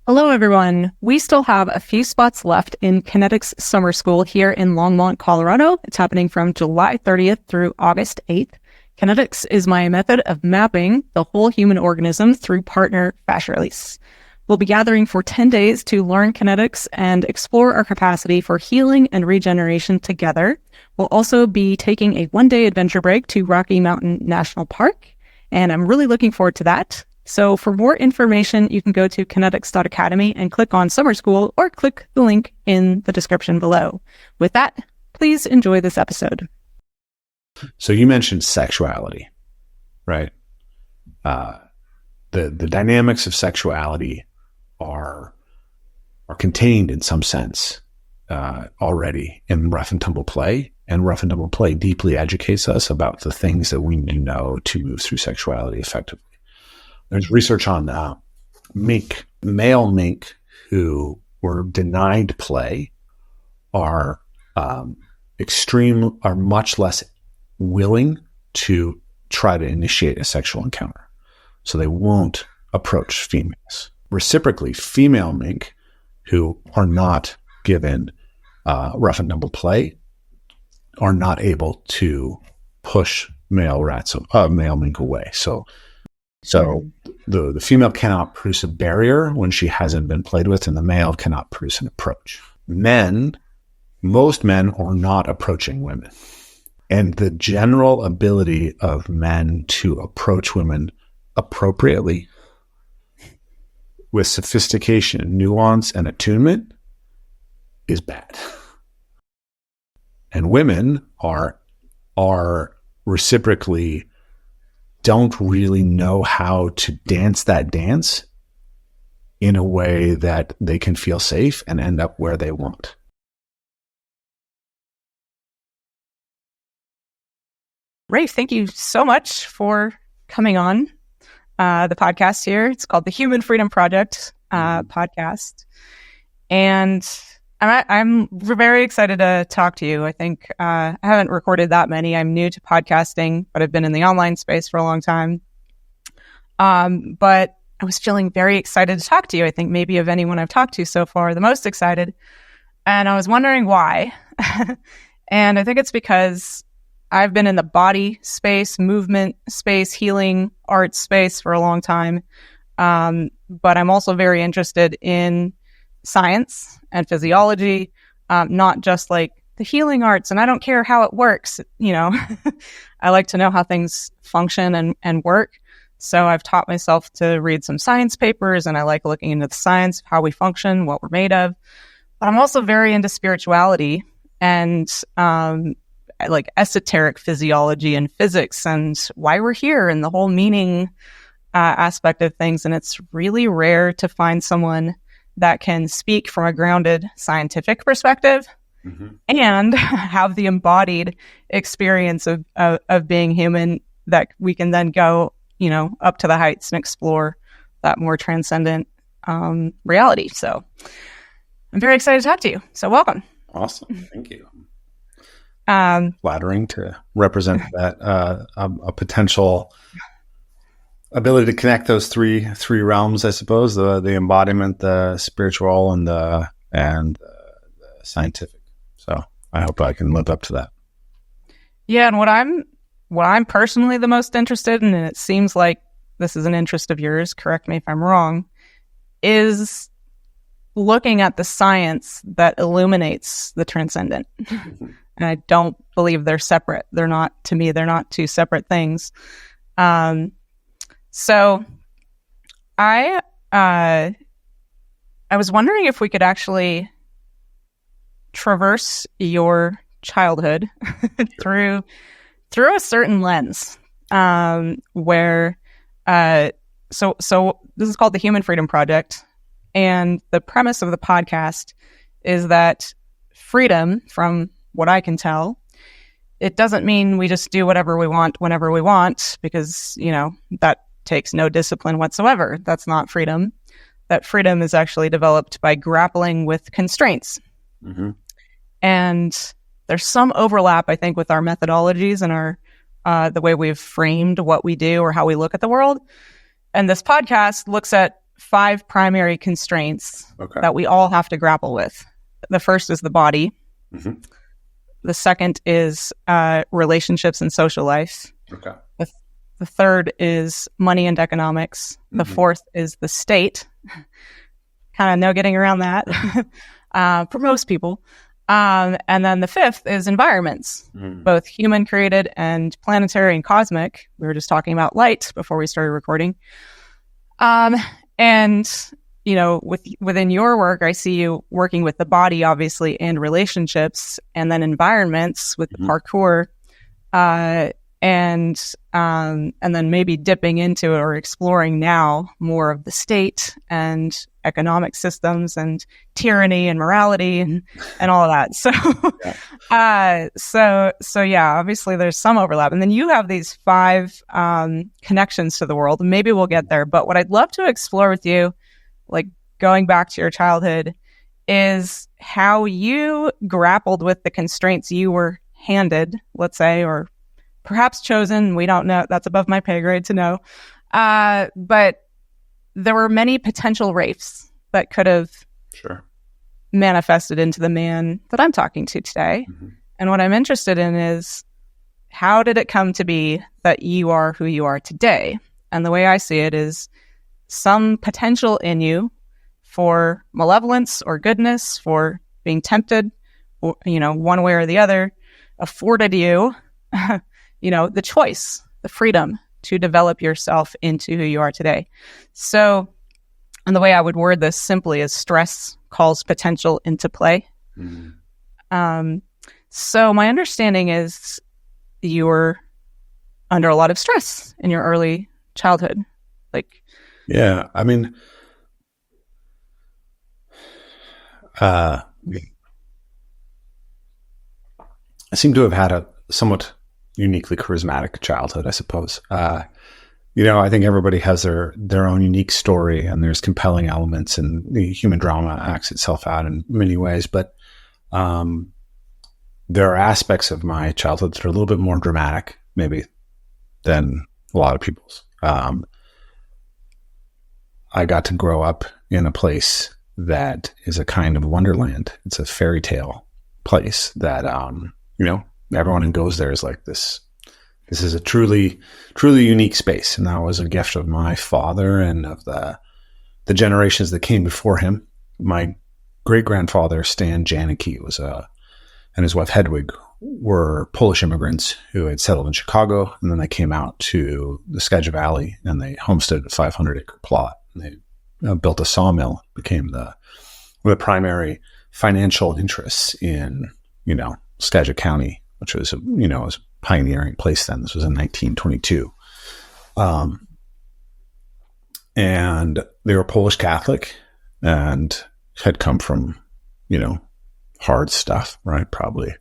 Hello, everyone. We still have a few spots left in Kinetix Summer School here in Longmont, Colorado. It's happening from July 30th through August 8th. Kinetix is my method of mapping the whole human organism through partner fascia release. We'll be gathering for 10 days to learn kinetics and explore our capacity for healing and regeneration together. We'll also be taking a one-day adventure break to Rocky Mountain National Park, and I'm really looking forward to that. So for more information, you can go to kinetix.academy and click on Summer School or click the link in the description below. With that, please enjoy this episode. So you mentioned sexuality, right? The dynamics of sexuality are contained in some sense already in rough-and-tumble play, and rough-and-tumble play deeply educates us about the things that we need to know to move through sexuality effectively. There's research on male mink who were denied play are much less willing to try to initiate a sexual encounter. So they won't approach females. Reciprocally, female mink who are not given rough and tumble play are not able to push male mink away. So the female cannot produce a barrier when she hasn't been played with, and the male cannot produce an approach. Most men are not approaching women. And the general ability of men to approach women appropriately with sophistication, nuance, and attunement is bad. And women are reciprocally don't really know how to dance that dance in a way that they can feel safe and end up where they want. Rafe, thank you so much for coming on the podcast here. It's called the Human Freedom Project podcast. And I'm very excited to talk to you. I think I haven't recorded that many. I'm new to podcasting, but I've been in the online space for a long time. But I was feeling very excited to talk to you. I think maybe of anyone I've talked to so far, the most excited. And I was wondering why. And I think it's because I've been in the body space, movement space, healing arts space for a long time. But I'm also very interested in science and physiology, not just like the healing arts. And I don't care how it works. I like to know how things function and work. So I've taught myself to read some science papers, and I like looking into the science of how we function, what we're made of. But I'm also very into spirituality and like esoteric physiology and physics and why we're here and the whole meaning aspect of things. And it's really rare to find someone that can speak from a grounded scientific perspective and have the embodied experience of being human that we can then go, up to the heights and explore that more transcendent reality. So I'm very excited to talk to you. So welcome. Awesome. Thank you. Flattering to represent that a potential ability to connect those three realms, I suppose, the embodiment, the spiritual, and the scientific. So I hope I can live up to that. Yeah, and what I'm personally the most interested in, and it seems like this is an interest of yours, correct me if I'm wrong, is looking at the science that illuminates the transcendent. And I don't believe they're separate. They're not two separate things. So I was wondering if we could actually traverse your childhood through a certain lens, where so this is called the Human Freedom Project, and the premise of the podcast is that freedom, from what I can tell, it doesn't mean we just do whatever we want whenever we want, because that takes no discipline whatsoever. That's not freedom. That freedom is actually developed by grappling with constraints. And there's some overlap, I think, with our methodologies and our the way we've framed what we do or how we look at the world. And this podcast looks at 5 primary constraints that we all have to grapple with. The first is the body. Mm-hmm. The second is relationships and social life. Okay. The third is money and economics. The mm-hmm. fourth is the state. Kind of no getting around that for most people. And then the fifth is environments, both human created and planetary and cosmic. We were just talking about light before we started recording. And, you know, within your work, I see you working with the body, obviously, and relationships, and then environments with the parkour, and then maybe dipping into or exploring now more of the state and economic systems and tyranny and morality and all of that. So, so yeah, obviously there's some overlap. And then you have these 5 connections to the world. Maybe we'll get there. But what I'd love to explore with you, like going back to your childhood, is how you grappled with the constraints you were handed, let's say, or perhaps chosen. We don't know. That's above my pay grade to know. But there were many potential Rafes that could have manifested into the man that I'm talking to today. Mm-hmm. And what I'm interested in is, how did it come to be that you are who you are today? And the way I see it is some potential in you for malevolence or goodness, for being tempted, or, you know, one way or the other, afforded you, you know, the choice, the freedom to develop yourself into who you are today. So, and the way I would word this simply is stress calls potential into play. Mm-hmm. So my understanding is you were under a lot of stress in your early childhood. Like, yeah, I mean, I seem to have had a somewhat uniquely charismatic childhood, I suppose. You know, I think everybody has their own unique story, and there's compelling elements, and the human drama acts itself out in many ways. But there are aspects of my childhood that are a little bit more dramatic, maybe, than a lot of people's. I got to grow up in a place that is a kind of wonderland. It's a fairy tale place that, you know, everyone who goes there is like this. This is a truly, truly unique space. And that was a gift of my father and of the generations that came before him. My great-grandfather, Stan Janicki, and his wife Hedwig were Polish immigrants who had settled in Chicago. And then they came out to the Skagit Valley and they homesteaded a 500-acre plot. And they built a sawmill, became the primary financial interests in, you know, Skagit County, which was, you know, was a pioneering place then. This was in 1922. And they were Polish Catholic and had come from, you know, hard stuff, right? Probably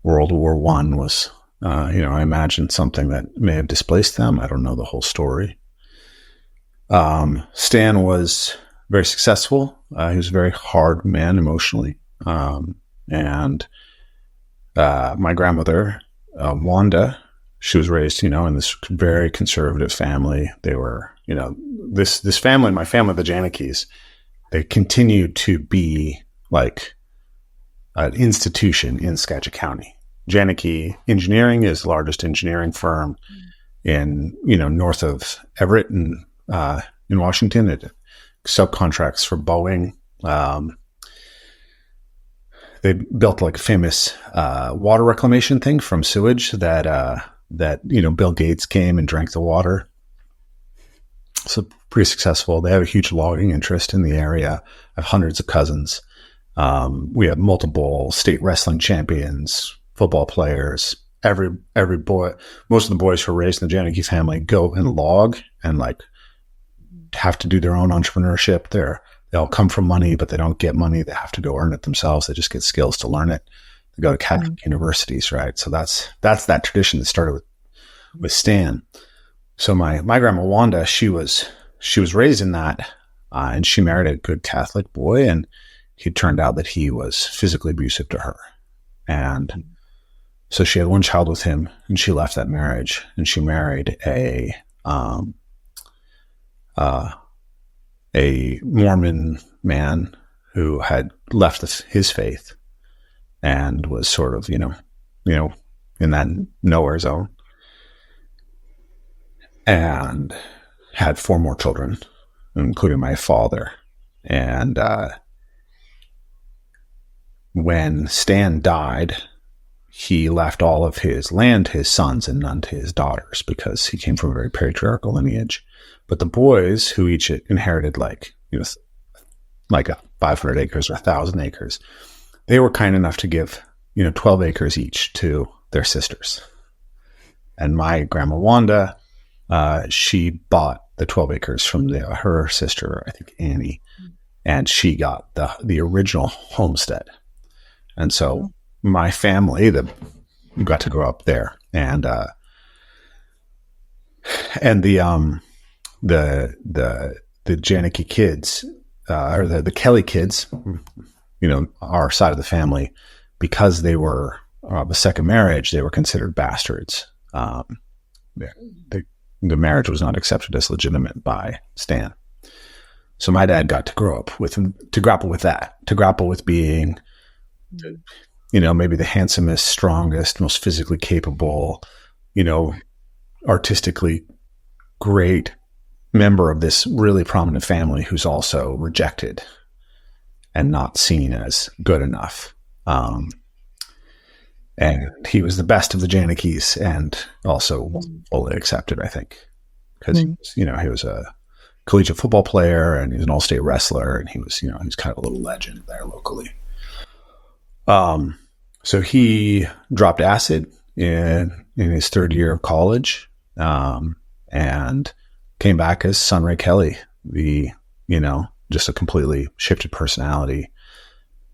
World War I was, you know, I imagine something that may have displaced them. I don't know the whole story. Stan was very successful. He was a very hard man emotionally. And my grandmother, Wanda, she was raised, you know, in this very conservative family. They were, you know, this family, my family, the Janickis, they continued to be like an institution in Skagit County. Janicki Engineering is the largest engineering firm in, you know, north of Everett and in Washington. It subcontracts for Boeing. They built like a famous water reclamation thing from sewage that you know, Bill Gates came and drank the water. So pretty successful. They have a huge logging interest in the area. I have hundreds of cousins. We have multiple state wrestling champions, football players. Every boy, most of the boys who are raised in the Janicki family go and log and like have to do their own entrepreneurship. They all come from money, but they don't get money. They have to go earn it themselves. They just get skills to learn it. They go to Catholic universities, right? So that's that tradition that started with Stan. So my grandma Wanda, she was raised in that, and she married a good Catholic boy, and it turned out that he was physically abusive to her. And so she had one child with him, and she left that marriage, and she married a a Mormon man who had left his faith and was sort of, in that nowhere zone, and had 4 more children, including my father. And when Stan died, he left all of his land to his sons and none to his daughters, because he came from a very patriarchal lineage. But the boys, who each inherited like 500 acres or 1,000 acres, they were kind enough to give 12 acres each to their sisters. And my grandma Wanda, she bought the 12 acres from her sister, I think Annie, and she got the original homestead. And so my family got to grow up there, and the Janicki kids, or the Kelley kids, our side of the family, because they were of a second marriage, they were considered bastards. The marriage was not accepted as legitimate by Stan. So my dad got to grow up to grapple with that, to grapple with being, maybe the handsomest, strongest, most physically capable, artistically great member of this really prominent family who's also rejected and not seen as good enough. And he was the best of the Janickis, and also fully accepted, I think, because he was a collegiate football player, and he was an all-state wrestler, and he was kind of a little legend there locally. So he dropped acid in his 3rd year of college, and came back as son Rafe Kelley, just a completely shifted personality,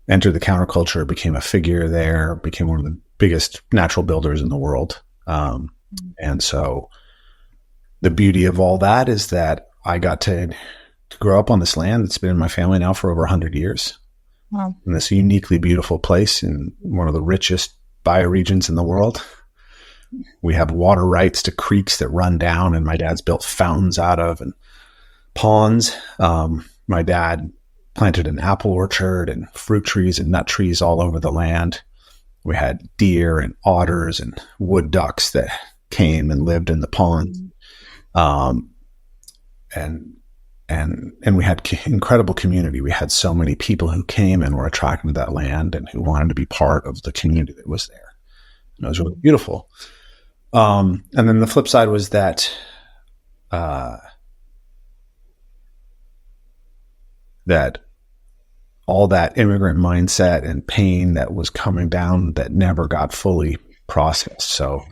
entered the counterculture, became a figure there, became one of the biggest natural builders in the world. And so the beauty of all that is that I got to grow up on this land that's been in my family now for over 100 years. Wow. In this uniquely beautiful place in one of the richest bioregions in the world. We have water rights to creeks that run down, and my dad's built fountains out of, and ponds. My dad planted an apple orchard and fruit trees and nut trees all over the land. We had deer and otters and wood ducks that came and lived in the pond. And we had incredible community. We had so many people who came and were attracted to that land and who wanted to be part of the community that was there. And it was really beautiful. And then the flip side was that, that all that immigrant mindset and pain that was coming down that never got fully processed. So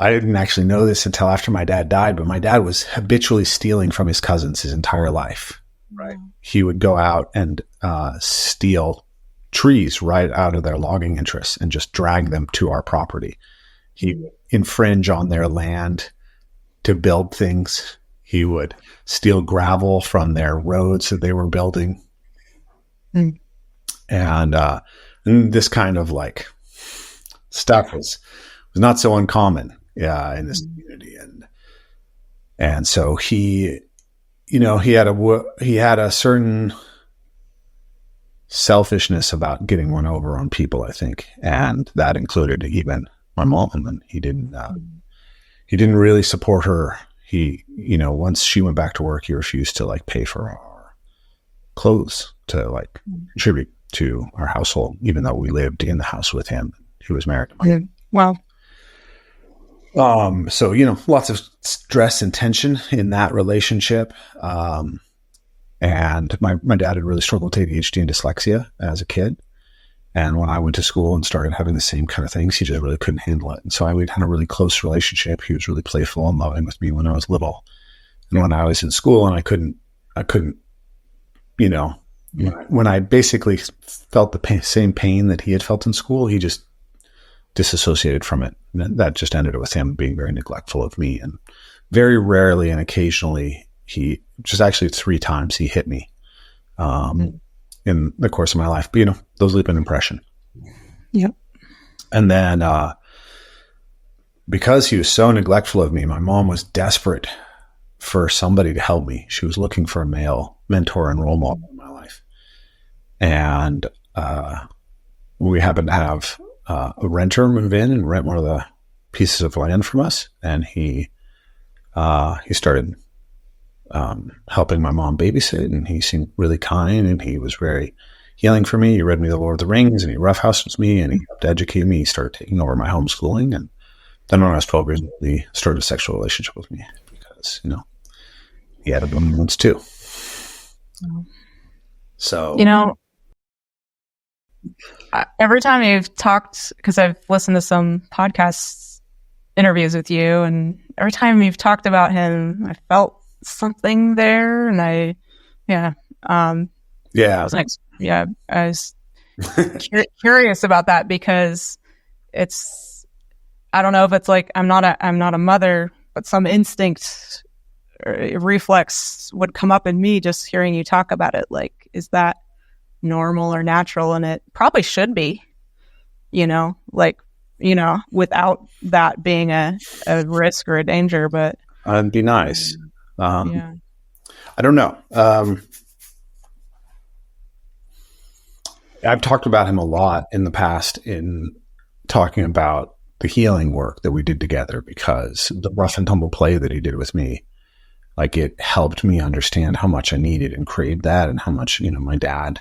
I didn't actually know this until after my dad died, but my dad was habitually stealing from his cousins his entire life. Right. He would go out and steal trees right out of their logging interests and just drag them to our property. He would infringe on their land to build things. He would steal gravel from their roads that they were building. And this kind of like stuff was not so uncommon in this community. And so he had a certain selfishness about getting one over on people, I think. And that included even my mom. And he didn't really support her. He, once she went back to work, he refused to like pay for our clothes to like contribute to our household, even though we lived in the house with him. He was married to me. Wow. So, lots of stress and tension in that relationship. And my dad had really struggled with ADHD and dyslexia as a kid. And when I went to school and started having the same kind of things, he just really couldn't handle it. And so we had a really close relationship. He was really playful and loving with me when I was little. And when I was in school and I couldn't, when I basically felt the same pain that he had felt in school, he just disassociated from it. And that just ended with him being very neglectful of me. And very rarely and occasionally, just actually 3 times he hit me in the course of my life. But, those leave an impression. Yep. And then because he was so neglectful of me, my mom was desperate for somebody to help me. She was looking for a male mentor and role model in my life. And we happened to have a renter move in and rent one of the pieces of land from us. And he started helping my mom babysit, and he seemed really kind, and he was very healing for me. He read me The Lord of the Rings, and he roughhoused me, and he helped educate me. He started taking over my homeschooling. And then when I was 12 years old, he started a sexual relationship with me because, he had abundance too. So, every time you've talked, because I've listened to some podcast interviews with you, and every time you've talked about him, I felt something there, and I was curious about that, because I don't know if it's like I'm not a mother, but some instinct or reflex would come up in me just hearing you talk about it. Like, is that normal or natural? And it probably should be, without that being a risk or a danger. But it'd be nice. I don't know. I've talked about him a lot in the past in talking about the healing work that we did together, because the rough and tumble play that he did with me, like, it helped me understand how much I needed and craved that, and how much, my dad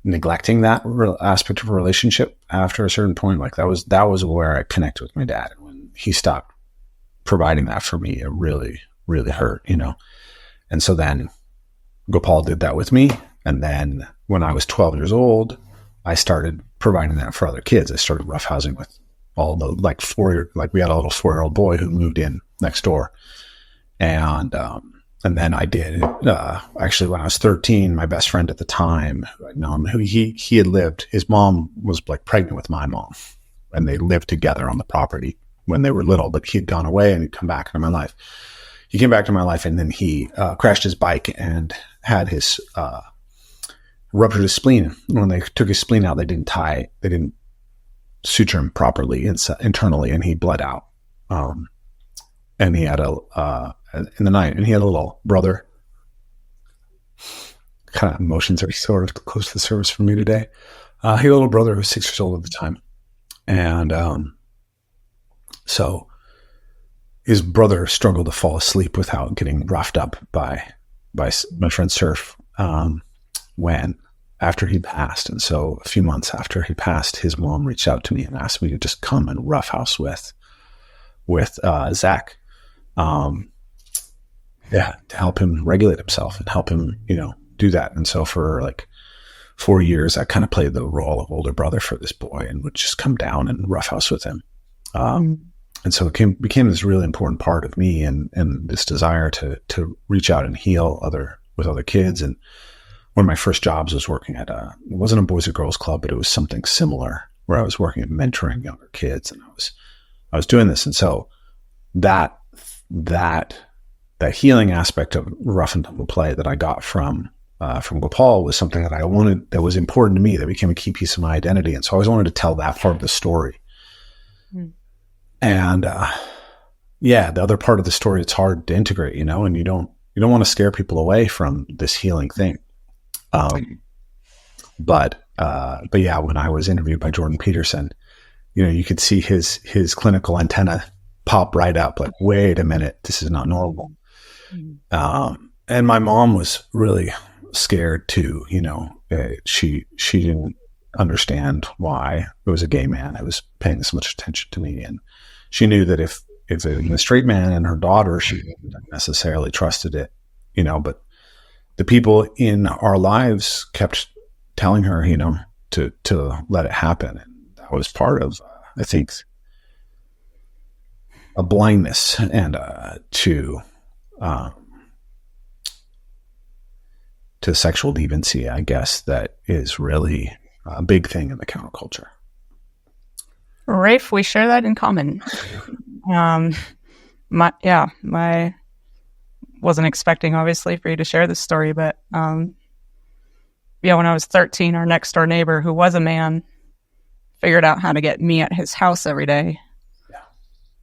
neglecting that aspect of a relationship after a certain point, like that was where I connected with my dad. When he stopped providing that for me, it really, really hurt, And so then Gopal did that with me. And then when I was 12 years old, I started providing that for other kids. I started roughhousing with all the we had a little 4-year-old boy who moved in next door. And then I did, actually when I was 13, my best friend at the time, who I'd known, he had lived, his mom was like pregnant with my mom, and they lived together on the property when they were little, but he'd gone away and he'd come back into my life. He came back to my life, and then he crashed his bike and had his ruptured his spleen. When they took his spleen out, they didn't suture him properly internally, and he bled out. And he had in the night, and he had a little brother. Kind of emotions are sort of close to the surface for me today. He had a little brother who was 6 years old at the time, and so his brother struggled to fall asleep without getting roughed up by my friend Surf after he passed. And so a few months after he passed, his mom reached out to me and asked me to just come and roughhouse with Zach. To help him regulate himself and help him, do that. And so for like 4 years, I kind of played the role of older brother for this boy and would just come down and roughhouse with him. And so it became this really important part of me and this desire to reach out and heal with other kids. And one of my first jobs was working at it wasn't a boys or girls club, but it was something similar, where I was working at mentoring younger kids, and I was doing this. And so that healing aspect of rough and tumble play that I got from Gopal was something that I wanted, that was important to me, that became a key piece of my identity. And so I always wanted to tell that part of the story. And, the other part of the story, it's hard to integrate, and you don't want to scare people away from this healing thing. But when I was interviewed by Jordan Peterson, you could see his clinical antenna pop right up, like, wait a minute, this is not normal. And my mom was really scared too, she didn't understand why it was a gay man who was paying so much attention to me. And she knew that if it was a straight man and her daughter, she wouldn't necessarily trusted it, but the people in our lives kept telling her, to let it happen. And that was part of, I think, a blindness and to sexual deviancy, I guess, that is really a big thing in the counterculture. Rafe, we share that in common. My wasn't expecting, obviously, for you to share this story, but when I was 13, our next door neighbor, who was a man, figured out how to get me at his house every day,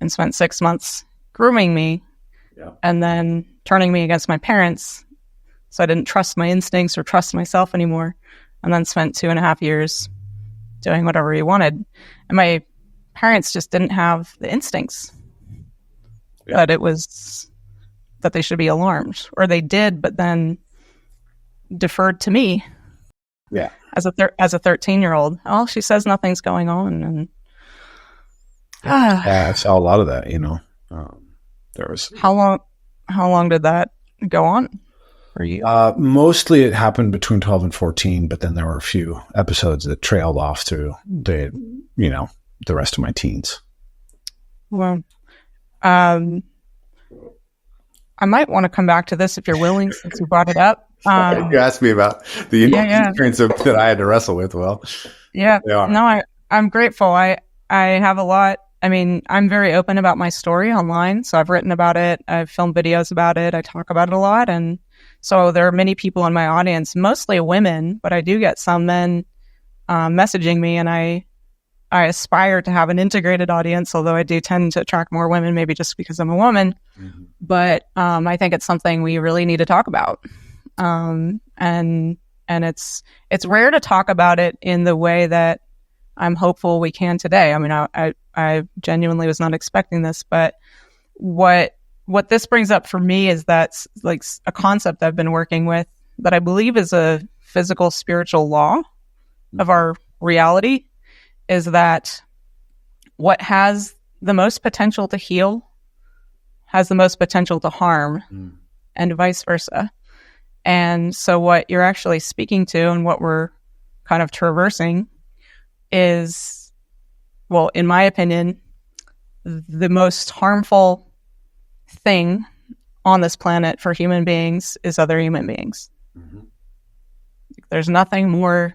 and spent 6 months grooming me Yeah. and then turning me against my parents. So I didn't trust my instincts or trust myself anymore. And then spent 2.5 years doing whatever he wanted. And my parents just didn't have the instincts that it was, that they should be alarmed, or they did, but then deferred to me. Yeah. As a 13-year-old. Oh, she says nothing's going on. And I saw a lot of that, there was. How long did that go on for you? Mostly it happened between 12 and 14, but then there were a few episodes that trailed off through the rest of my teens. Well, I might want to come back to this if you're willing, since you brought it up. You asked me about the experience that I had to wrestle with. Well, yeah, no, I'm grateful. I have a lot. I mean, I'm very open about my story online. So I've written about it. I've filmed videos about it. I talk about it a lot. And so there are many people in my audience, mostly women, but I do get some men messaging me, and I aspire to have an integrated audience, although I do tend to attract more women, maybe just because I'm a woman. Mm-hmm. But I think it's something we really need to talk about. And it's rare to talk about it in the way that I'm hopeful we can today. I mean, I genuinely was not expecting this, but what this brings up for me is that's like a concept I've been working with that I believe is a physical spiritual law of our reality, is that what has the most potential to heal has the most potential to harm, and vice versa. And so what you're actually speaking to, and what we're kind of traversing, is, well, in my opinion, the most harmful thing on this planet for human beings is other human beings. Mm-hmm. There's nothing more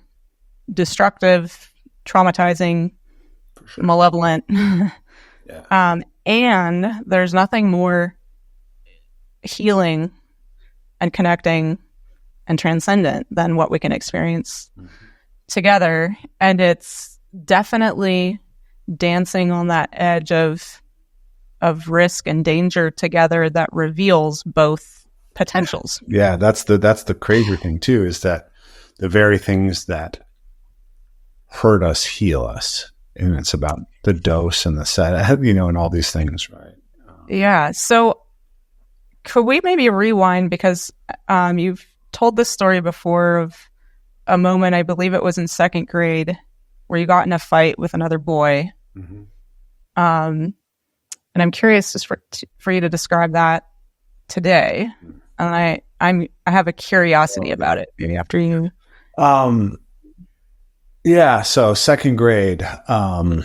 destructive, traumatizing, sure, malevolent, and there's nothing more healing and connecting and transcendent than what we can experience together. And it's definitely dancing on that edge of risk and danger together that reveals both potentials. Yeah, that's the crazy thing too, is that the very things that hurt us heal us. And it's about the dose and the set, and all these things, right? Yeah. So could we maybe rewind, because you've told this story before of a moment, I believe it was in second grade, where you got in a fight with another boy. Mm-hmm. And I'm curious just for you to describe that today. And I have a curiosity about it, maybe after you. Yeah. So second grade, I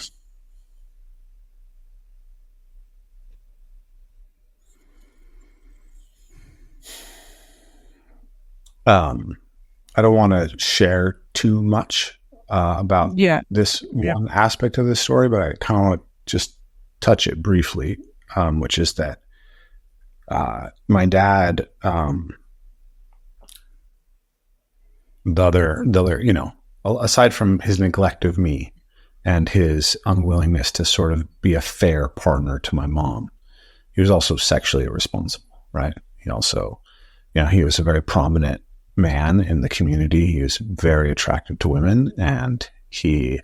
don't want to share too much about this one aspect of this story, but I kind of want to just touch it briefly, which is that my dad, the other, aside from his neglect of me and his unwillingness to sort of be a fair partner to my mom, he was also sexually irresponsible, right? He also, he was a very prominent man in the community. He was very attractive to women, and he,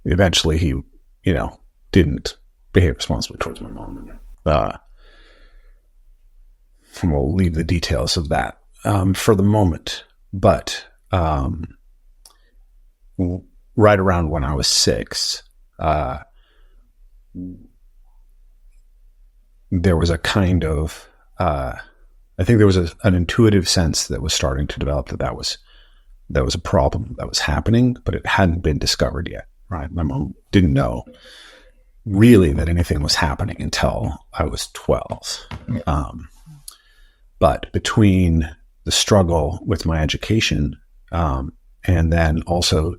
eventually he, didn't behave responsibly towards my mom. And we'll leave the details of that for the moment. But right around when I was 6, there was a kind of, I think there was an intuitive sense that was starting to develop that was a problem that was happening, but it hadn't been discovered yet, right? My mom didn't know really that anything was happening until I was 12. But between the struggle with my education, and then also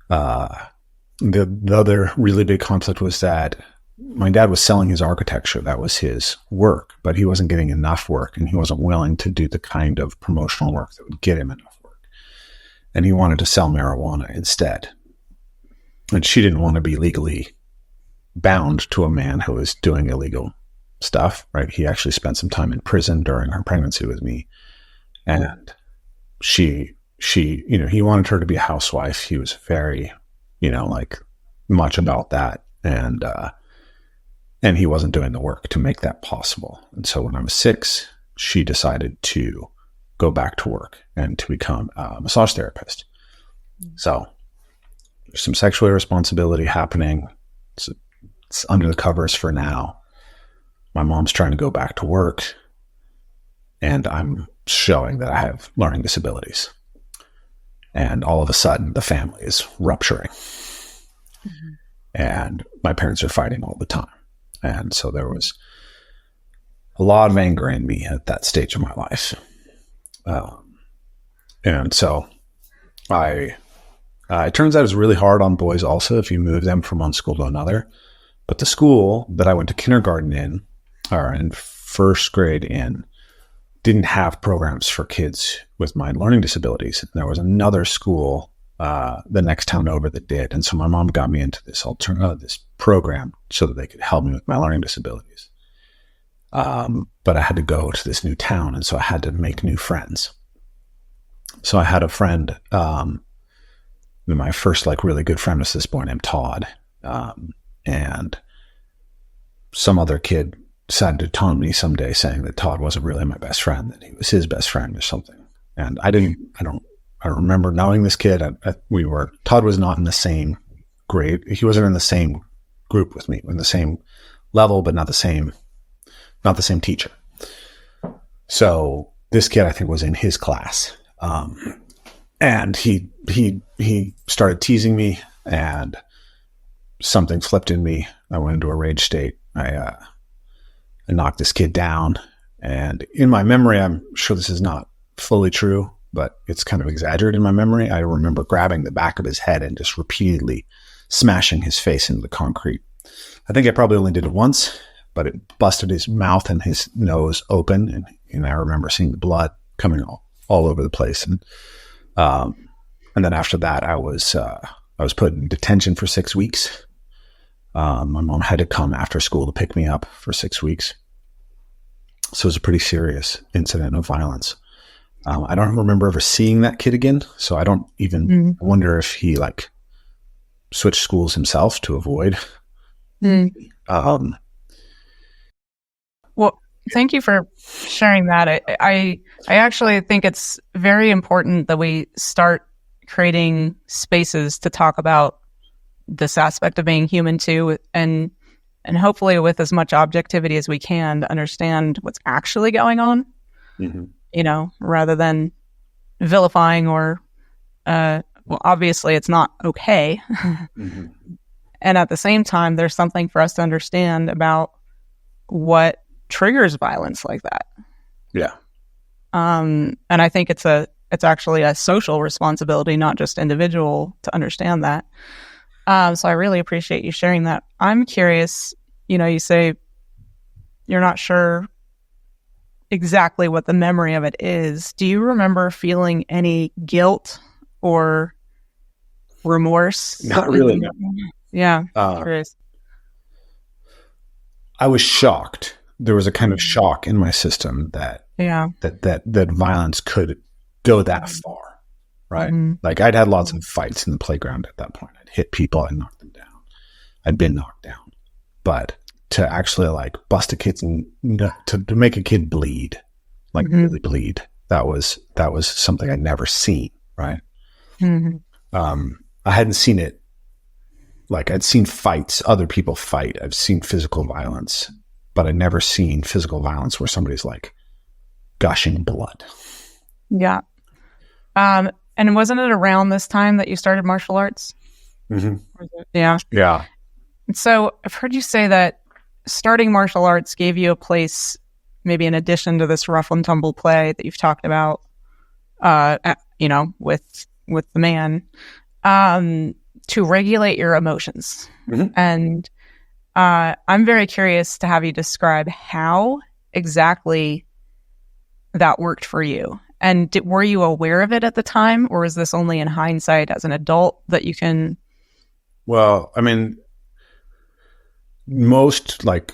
the other really big conflict was that my dad was selling his architecture. That was his work, but he wasn't getting enough work, and he wasn't willing to do the kind of promotional work that would get him enough work. And he wanted to sell marijuana instead. And she didn't want to be legally bound to a man who was doing illegal stuff, right? He actually spent some time in prison during her pregnancy with me. And she, he wanted her to be a housewife. He was very, like much about that. And he wasn't doing the work to make that possible. And so when I was 6, she decided to go back to work and to become a massage therapist. So there's some sexual irresponsibility happening. It's under the covers for now. My mom's trying to go back to work, and I'm showing that I have learning disabilities. And all of a sudden, the family is rupturing. Mm-hmm. And my parents are fighting all the time. And so there was a lot of anger in me at that stage of my life. And so it turns out it's really hard on boys also if you move them from one school to another. But the school that I went to kindergarten in, or in first grade in, didn't have programs for kids with mind learning disabilities. And there was another school the next town over that did. And so my mom got me into this this program so that they could help me with my learning disabilities. But I had to go to this new town, and so I had to make new friends. So I had a friend, my first really good friend was this boy named Todd. And some other kid decided to taunt me someday saying that Todd wasn't really my best friend, that he was his best friend or something. And I don't remember knowing this kid. Todd was not in the same grade. He wasn't in the same group with me, in the same level, but not the same teacher. So this kid, I think, was in his class. And he started teasing me, and something flipped in me. I went into a rage state. I knocked this kid down, and in my memory, I'm sure this is not fully true, but it's kind of exaggerated in my memory. I remember grabbing the back of his head and just repeatedly smashing his face into the concrete. I think I probably only did it once, but it busted his mouth and his nose open, and I remember seeing the blood coming all over the place. And then after that, I was put in detention for 6 weeks. My mom had to come after school to pick me up for 6 weeks. So it was a pretty serious incident of violence. I don't remember ever seeing that kid again. So I don't even wonder if he switched schools himself to avoid. Well, thank you for sharing that. I actually think it's very important that we start creating spaces to talk about this aspect of being human too, and hopefully with as much objectivity as we can to understand what's actually going on, rather than vilifying or, obviously it's not okay. And at the same time, there's something for us to understand about what triggers violence like that. Yeah. And I think it's actually a social responsibility, not just individual, to understand that. So I really appreciate you sharing that. I'm curious, you say you're not sure exactly what the memory of it is. Do you remember feeling any guilt or remorse? Not really. No. Yeah. Curious. I was shocked. There was a kind of shock in my system that violence could go that far, right? I'd had lots of fights in the playground at that point. I'd hit people, I'd knock them down. I'd been knocked down. But to actually bust a kid and to make a kid bleed, really bleed, that was something I'd never seen, right? I hadn't seen it. I'd seen fights, other people fight. I've seen physical violence, but I'd never seen physical violence where somebody's gushing blood. Yeah. And wasn't it around this time that you started martial arts? Yeah. Yeah. So I've heard you say that starting martial arts gave you a place, maybe in addition to this rough and tumble play that you've talked about, with the man, to regulate your emotions. And I'm very curious to have you describe how exactly that worked for you. And were you aware of it at the time, or is this only in hindsight as an adult that you can? Well, I mean, most like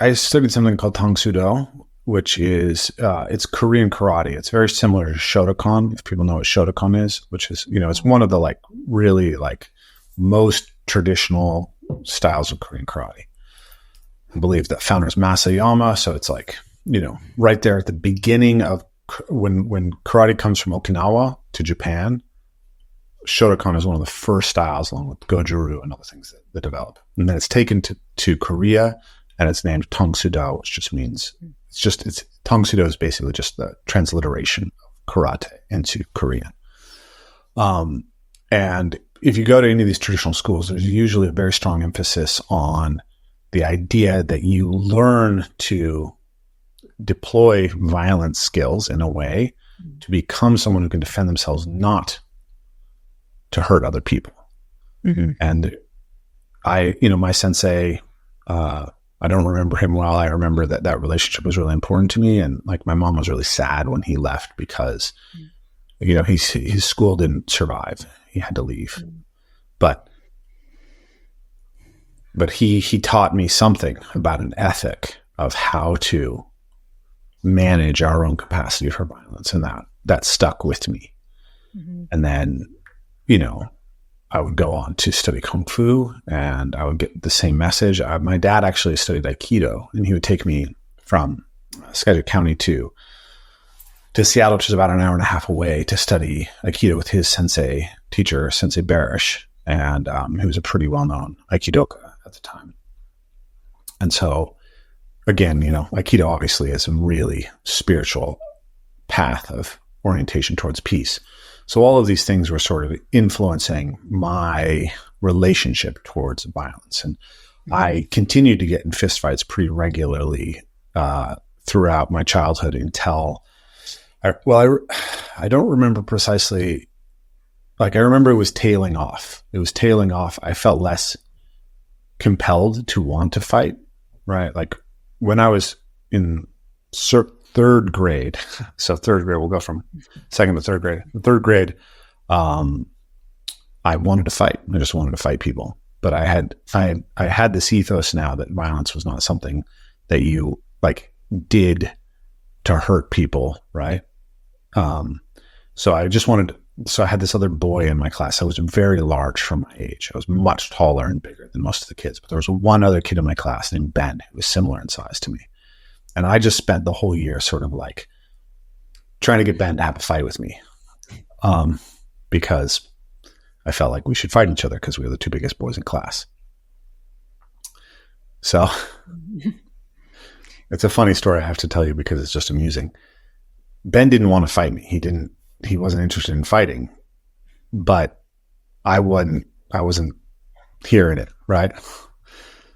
I studied something called Tang Soo Do, which is it's Korean karate. It's very similar to Shotokan, if people know what Shotokan is, which is, it's one of the like really like most traditional styles of Korean karate. I believe the founder is Masayama, so it's like, right there at the beginning of when karate comes from Okinawa to Japan, Shotokan is one of the first styles, along with Goju-ryu and other things that develop. And then it's taken to Korea, and it's named Tang Soo Do, which just means Tang Soo Do is basically just the transliteration of karate into Korean. And if you go to any of these traditional schools, there's usually a very strong emphasis on the idea that you learn to deploy violence skills in a way to become someone who can defend themselves, not to hurt other people. Mm-hmm. And my sensei, I don't remember him well. I remember that relationship was really important to me. And like my mom was really sad when he left because, his school didn't survive. He had to leave. But he taught me something about an ethic of how to manage our own capacity for violence. And that stuck with me. Mm-hmm. And then, I would go on to study Kung Fu, and I would get the same message. My dad actually studied Aikido, and he would take me from Skagit County to Seattle, which is about an hour and a half away, to study Aikido with his teacher, Sensei Barish. And he was a pretty well-known Aikidoka at the time. And so, again, Aikido obviously is a really spiritual path of orientation towards peace. So all of these things were sort of influencing my relationship towards violence. And I continued to get in fistfights pretty regularly throughout my childhood until, I don't remember precisely. Like, I remember it was tailing off. I felt less compelled to want to fight, right? Like when I was in third grade, we'll go from second to third grade. In third grade, I wanted to fight. I just wanted to fight people. But I had this ethos now that violence was not something that you like did to hurt people, right? So I just wanted to, so I had this other boy in my class. I was very large for my age. I was much taller and bigger than most of the kids, but there was one other kid in my class named Ben who was similar in size to me. And I just spent the whole year sort of like trying to get Ben to have a fight with me, because I felt like we should fight each other because we were the two biggest boys in class. So it's a funny story I have to tell you because it's just amusing. Ben didn't want to fight me. He wasn't interested in fighting, but I wasn't hearing it, right?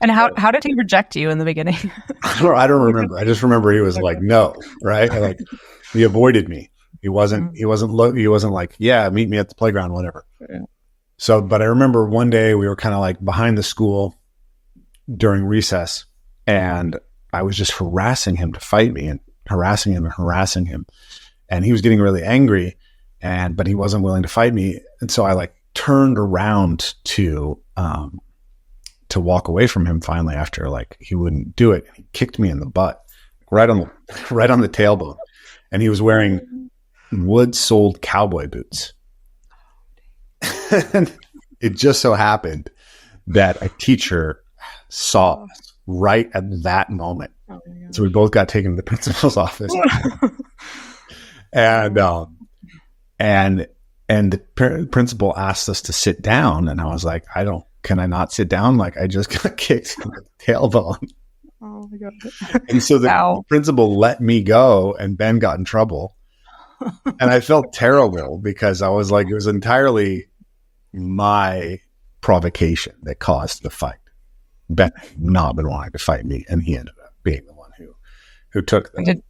And how did he reject you in the beginning? I don't remember. I just remember he was like, no, right? And like he avoided me. He wasn't like, yeah, meet me at the playground, whatever. Yeah. So, but I remember one day we were kind of like behind the school during recess, and I was just harassing him to fight me and harassing him. And he was getting really angry, but he wasn't willing to fight me. And so I like turned around to walk away from him finally after like he wouldn't do it. He kicked me in the butt, right on the tailbone. And he was wearing wood-soled cowboy boots. And it just so happened that a teacher saw us right at that moment. Oh, so we both got taken to the principal's office. And the principal asked us to sit down, and I was like, can I not sit down? Like, I just got kicked in the tailbone. Oh my God. And so the principal let me go, and Ben got in trouble. And I felt terrible because I was like, it was entirely my provocation that caused the fight. Ben had not been wanting to fight me, and he ended up being the one who took the...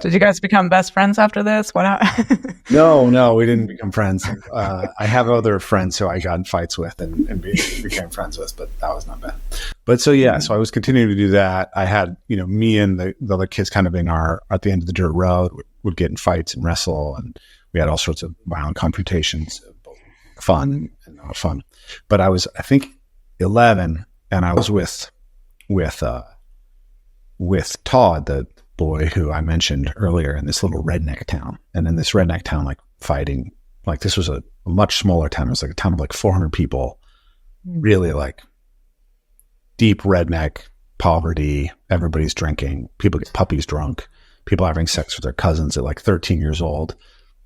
Did you guys become best friends after this? What happened? No, we didn't become friends. I have other friends who I got in fights with and became friends with, but that was not bad. But so, yeah, so I was continuing to do that. I had, me and the other kids kind of at the end of the dirt road would get in fights and wrestle. And we had all sorts of violent confrontations, both fun and not fun. But I was, I think, 11, and I was with with Todd, the boy who I mentioned earlier, in this little redneck town. And in this redneck town, like fighting, like this was a much smaller town. It was like a town of like 400 people, really like deep redneck poverty. Everybody's drinking. People get puppies drunk. People having sex with their cousins at like 13 years old.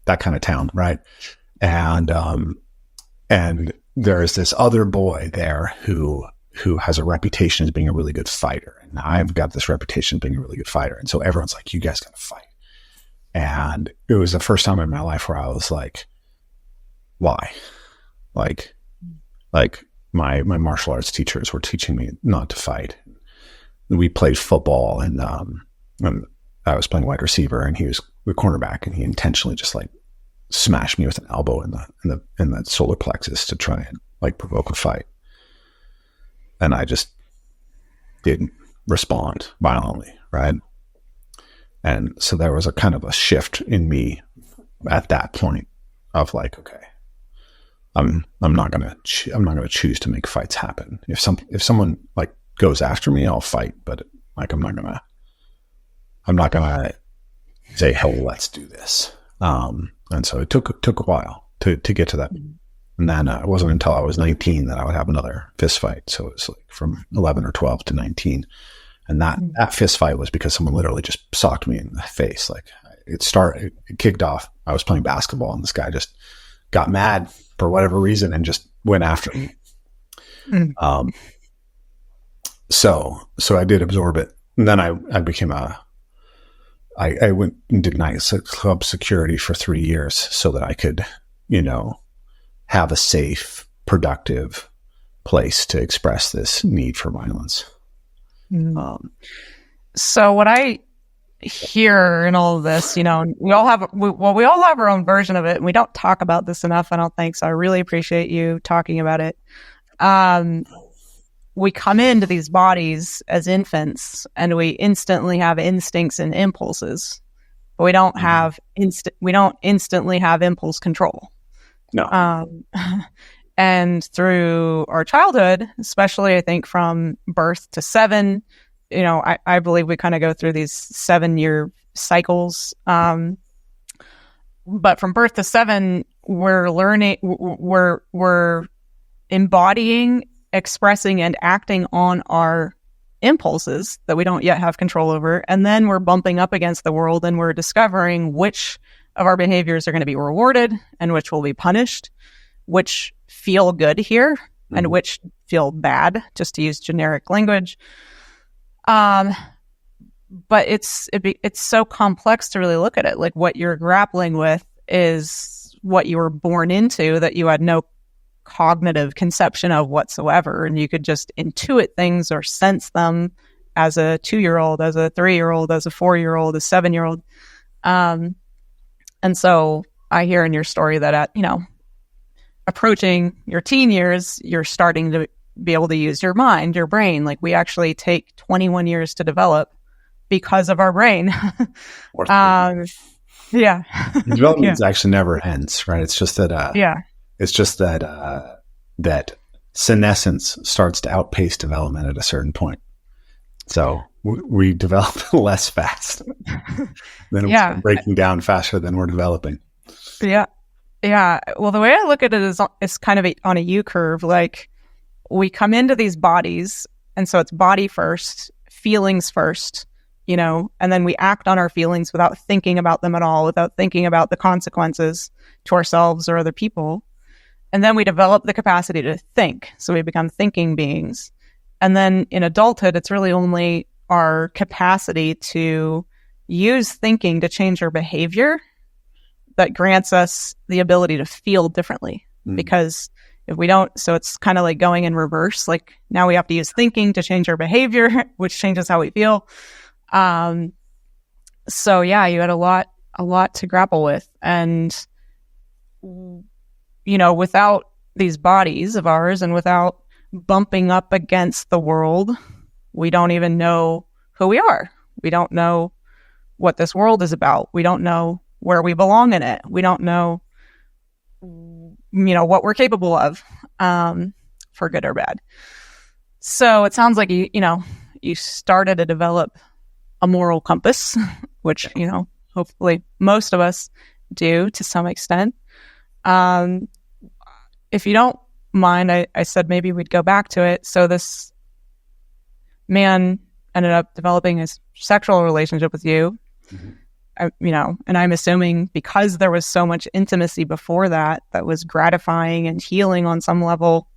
That kind of town, right? And there is this other boy there who has a reputation as being a really good fighter. And I've got this reputation as being a really good fighter. And so everyone's like, you guys got to fight. And it was the first time in my life where I was like, why? Like my martial arts teachers were teaching me not to fight. We played football, and I was playing wide receiver, and he was the cornerback, and he intentionally just like smashed me with an elbow in the solar plexus to try and like provoke a fight. And I just didn't respond violently, right? And so there was a kind of a shift in me at that point of like, okay, I'm not gonna choose to make fights happen. If someone like goes after me, I'll fight, but like I'm not gonna say, "Hell, let's do this." And so it took a while to get to that. And then it wasn't until I was 19 that I would have another fist fight. So it was like from 11 or 12 to 19. And that fist fight was because someone literally just socked me in the face. Like it kicked off. I was playing basketball, and this guy just got mad for whatever reason and just went after me. So I did absorb it. And then I became I went and did nightclub security for 3 years so that I could, have a safe, productive place to express this need for violence. So what I hear in all of this, we all have our own version of it, and we don't talk about this enough, I don't think. So I really appreciate you talking about it. We come into these bodies as infants, and we instantly have instincts and impulses, but we don't have instantly have impulse control. No. And through our childhood, especially I think from birth to 7, I believe we kind of go through these 7-year cycles. But from birth to 7, we're learning, we're embodying, expressing, and acting on our impulses that we don't yet have control over. And then we're bumping up against the world, and we're discovering which of our behaviors are going to be rewarded and which will be punished, which feel good here and which feel bad, just to use generic language. But it's so complex to really look at it. Like what you're grappling with is what you were born into that you had no cognitive conception of whatsoever. And you could just intuit things or sense them as a 2-year-old, as a 3-year-old, as a 4-year-old, a 7-year-old. And so I hear in your story that at, approaching your teen years, you're starting to be able to use your mind, your brain. Like we actually take 21 years to develop because of our brain. Yeah. Development actually never ends, right? It's just that, it's just that, that senescence starts to outpace development at a certain point. So we develop less fast. Then we're breaking down faster than we're developing. Yeah. Yeah. Well, the way I look at it is kind of on a U curve. Like we come into these bodies, and so it's body first, feelings first, and then we act on our feelings without thinking about them at all, without thinking about the consequences to ourselves or other people. And then we develop the capacity to think. So we become thinking beings. And then in adulthood, it's really only our capacity to use thinking to change our behavior that grants us the ability to feel differently. Because if we don't, so it's kind of like going in reverse. Like now we have to use thinking to change our behavior, which changes how we feel. So yeah, you had a lot to grapple with. And, without these bodies of ours and without bumping up against the world, we don't even know who we are. We don't know what this world is about. We don't know where we belong in it. We don't know, what we're capable of, for good or bad. So it sounds like you you started to develop a moral compass, which, you know, hopefully most of us do to some extent. If you don't mind, I said maybe we'd go back to it. So this man ended up developing a sexual relationship with you, you know, and I'm assuming because there was so much intimacy before that, that was gratifying and healing on some level.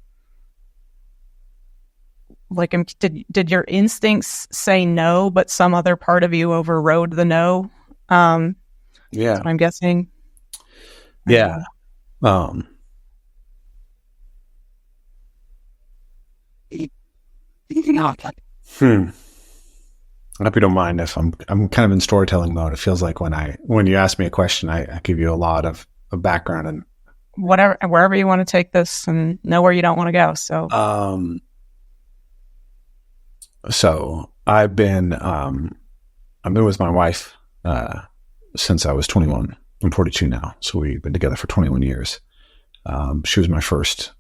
Like, did your instincts say no, but some other part of you overrode the no? Yeah. That's what I'm guessing. Yeah. I hope you don't mind if I'm kind of in storytelling mode. It feels like when you ask me a question, I give you a lot of background and wherever you want to take this, and know where you don't want to go. So I've been with my wife since I was 21. I'm 42 now, so we've been together for 21 years. She was my first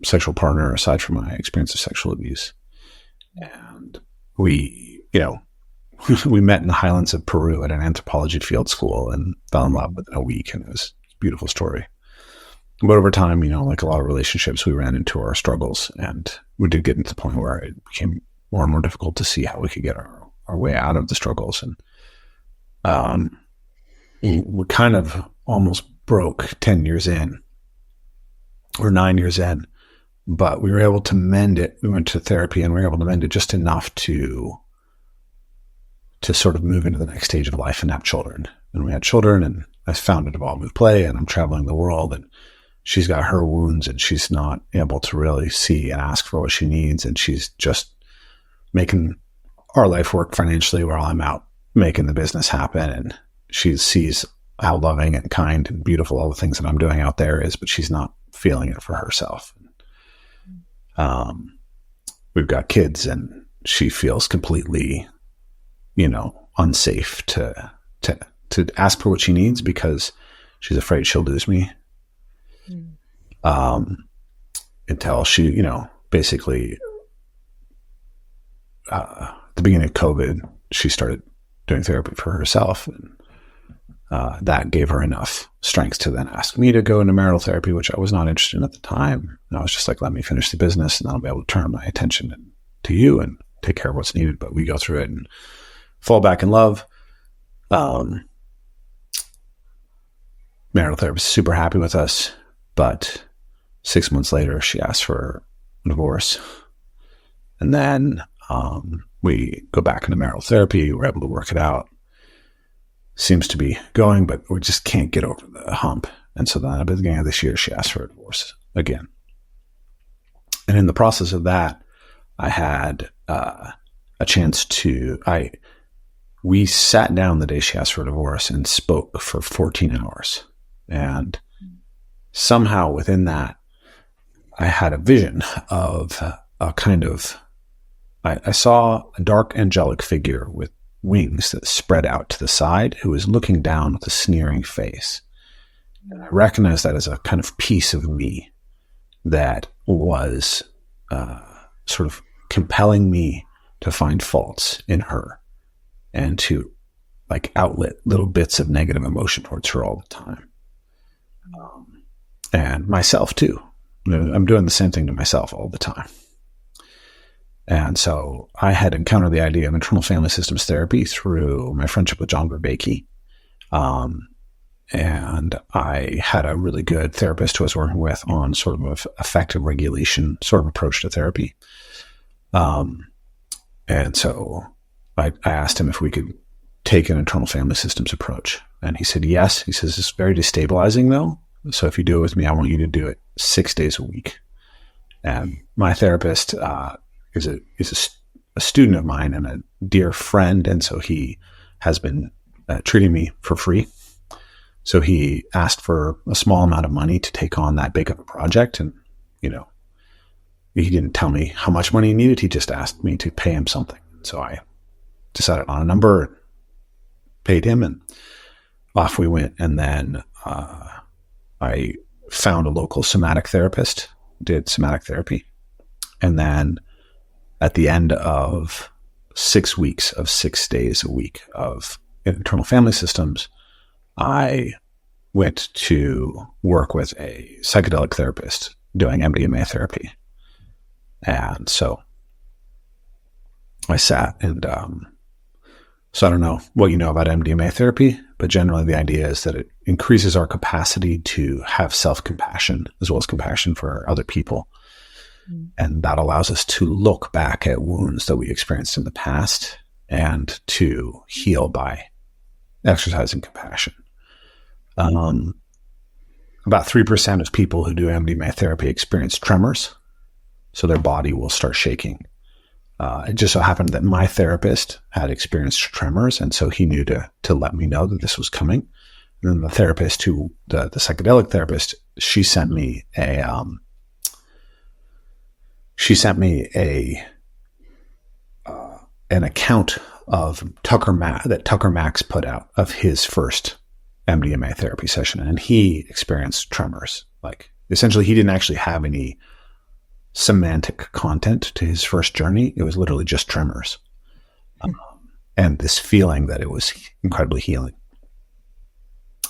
sexual partner, aside from my experience of sexual abuse, and we, you know, we met in the highlands of Peru at an anthropology field school and fell in love within a week, and it was a beautiful story. But over time, you know, like a lot of relationships, we ran into our struggles, and we did get into the point where it became more and more difficult to see how we could get our way out of the struggles. And we kind of almost broke 10 years in, or 9 years in, but we were able to mend it. We went to therapy and we were able to mend it just enough to sort of move into the next stage of life and have children. And we had children, and I founded Evolve with Play, and I'm traveling the world, and she's got her wounds, and she's not able to really see and ask for what she needs. And she's just making our life work financially while I'm out making the business happen. And she sees how loving and kind and beautiful all the things that I'm doing out there is, but she's not feeling it for herself. We've got kids, and she feels completely, you know, unsafe to ask for what she needs because she's afraid she'll lose me. Until she, you know, basically, at the beginning of COVID, she started doing therapy for herself, and that gave her enough strength to then ask me to go into marital therapy, which I was not interested in at the time. And I was just like, let me finish the business, and I'll be able to turn my attention to you and take care of what's needed. But we go through it and fall back in love. Marital therapist is super happy with us, but 6 months later, she asked for a divorce. And then we go back into marital therapy. We're able to work it out. Seems to be going, but we just can't get over the hump. And so then at the beginning of this year, she asked for a divorce again. And in the process of that, I had a chance we sat down the day she asked for a divorce and spoke for 14 hours. And somehow within that, I had a vision of a kind of, I saw a dark angelic figure with wings that spread out to the side who was looking down with a sneering face. And I recognized that as a kind of piece of me that was sort of compelling me to find faults in her and to like outlet little bits of negative emotion towards her all the time. And myself too. I'm doing the same thing to myself all the time. And so I had encountered the idea of internal family systems therapy through my friendship with John Vervaeke. And I had a really good therapist who I was working with on sort of an affective regulation sort of approach to therapy. And so I asked him if we could take an internal family systems approach. And he said, yes. He says, it's very destabilizing though. So if you do it with me, I want you to do it 6 days a week. And my therapist is a student of mine and a dear friend. And so he has been treating me for free. So he asked for a small amount of money to take on that big of a project. And, you know, he didn't tell me how much money he needed. He just asked me to pay him something. So I decided on a number, paid him, and off we went. And then I found a local somatic therapist, did somatic therapy. And then at the end of 6 weeks of 6 days a week of internal family systems, I went to work with a psychedelic therapist doing MDMA therapy. And so I sat and, so I don't know what you know about MDMA therapy, but generally the idea is that it increases our capacity to have self-compassion as well as compassion for other people. And that allows us to look back at wounds that we experienced in the past and to heal by exercising compassion. About 3% of people who do MDMA therapy experience tremors, so their body will start shaking. It just so happened that my therapist had experienced tremors, and so he knew to let me know that this was coming. And then the therapist, the psychedelic therapist, she sent me an account of Tucker Max put out of his first MDMA therapy session, and he experienced tremors. Like, essentially, he didn't actually have any semantic content to his first journey. It was literally just tremors, and this feeling that it was incredibly healing.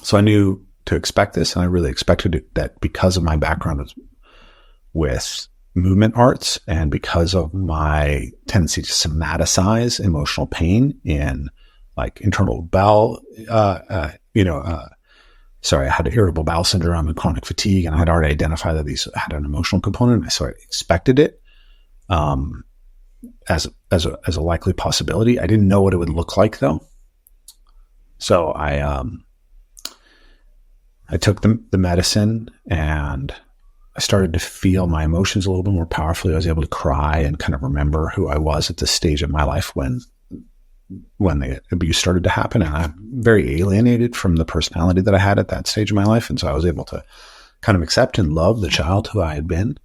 So I knew to expect this, and I really expected it, that because of my background with movement arts and because of my tendency to somaticize emotional pain in like internal bowel, I had irritable bowel syndrome and chronic fatigue, and I had already identified that these had an emotional component. So I expected it as a likely possibility. I didn't know what it would look like though. So I took the medicine, and I started to feel my emotions a little bit more powerfully. I was able to cry and kind of remember who I was at this stage of my life when the abuse started to happen. And I'm very alienated from the personality that I had at that stage of my life. And so I was able to kind of accept and love the child who I had been.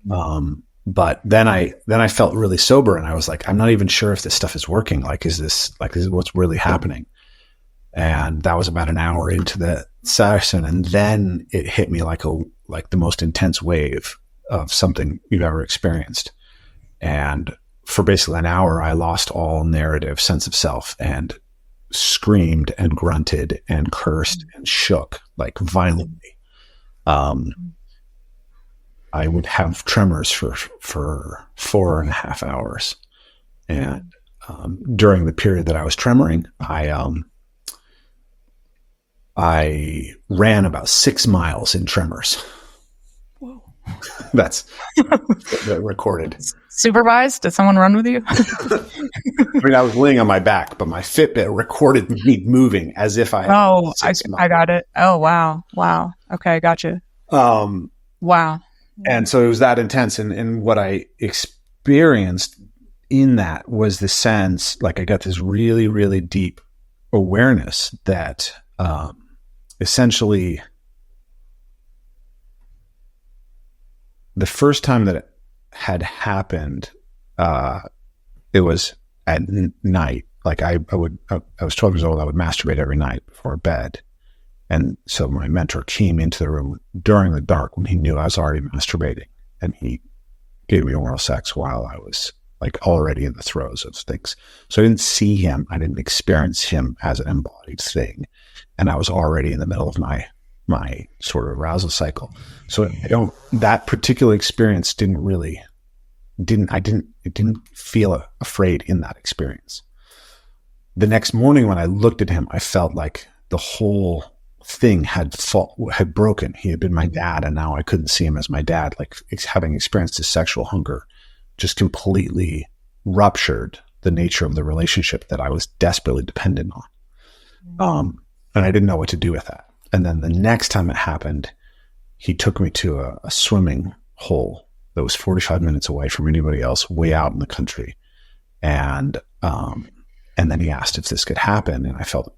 But then I felt really sober, and I was like, I'm not even sure if this stuff is working. Is this what's really happening? And that was about an hour into the session. And then it hit me like the most intense wave of something you've ever experienced. And for basically an hour, I lost all narrative, sense of self, and screamed and grunted and cursed and shook like violently. I would have tremors for 4.5 hours. And during the period that I was tremoring, I ran about 6 miles in tremors. Whoa. That's recorded. Supervised? Did someone run with you? I mean, I was laying on my back, but my Fitbit recorded me moving as if I had I got it. Oh, wow. Wow. Okay, gotcha. Wow. And so it was that intense. And what I experienced in that was the sense, like I got this really, really deep awareness that essentially the first time that it had happened, it was at night. Like I was 12 years old. I would masturbate every night before bed. And so my mentor came into the room during the dark when he knew I was already masturbating, and he gave me oral sex while I was like already in the throes of things. So I didn't see him. I didn't experience him as an embodied thing. And I was already in the middle of my sort of arousal cycle. So that particular experience didn't feel afraid in that experience. The next morning when I looked at him, I felt like the whole thing had broken. He had been my dad, and now I couldn't see him as my dad. Like having experienced his sexual hunger just completely ruptured the nature of the relationship that I was desperately dependent on. And I didn't know what to do with that. And then the next time it happened, he took me to a swimming hole that was 45 minutes away from anybody else, way out in the country. And then he asked if this could happen. And I felt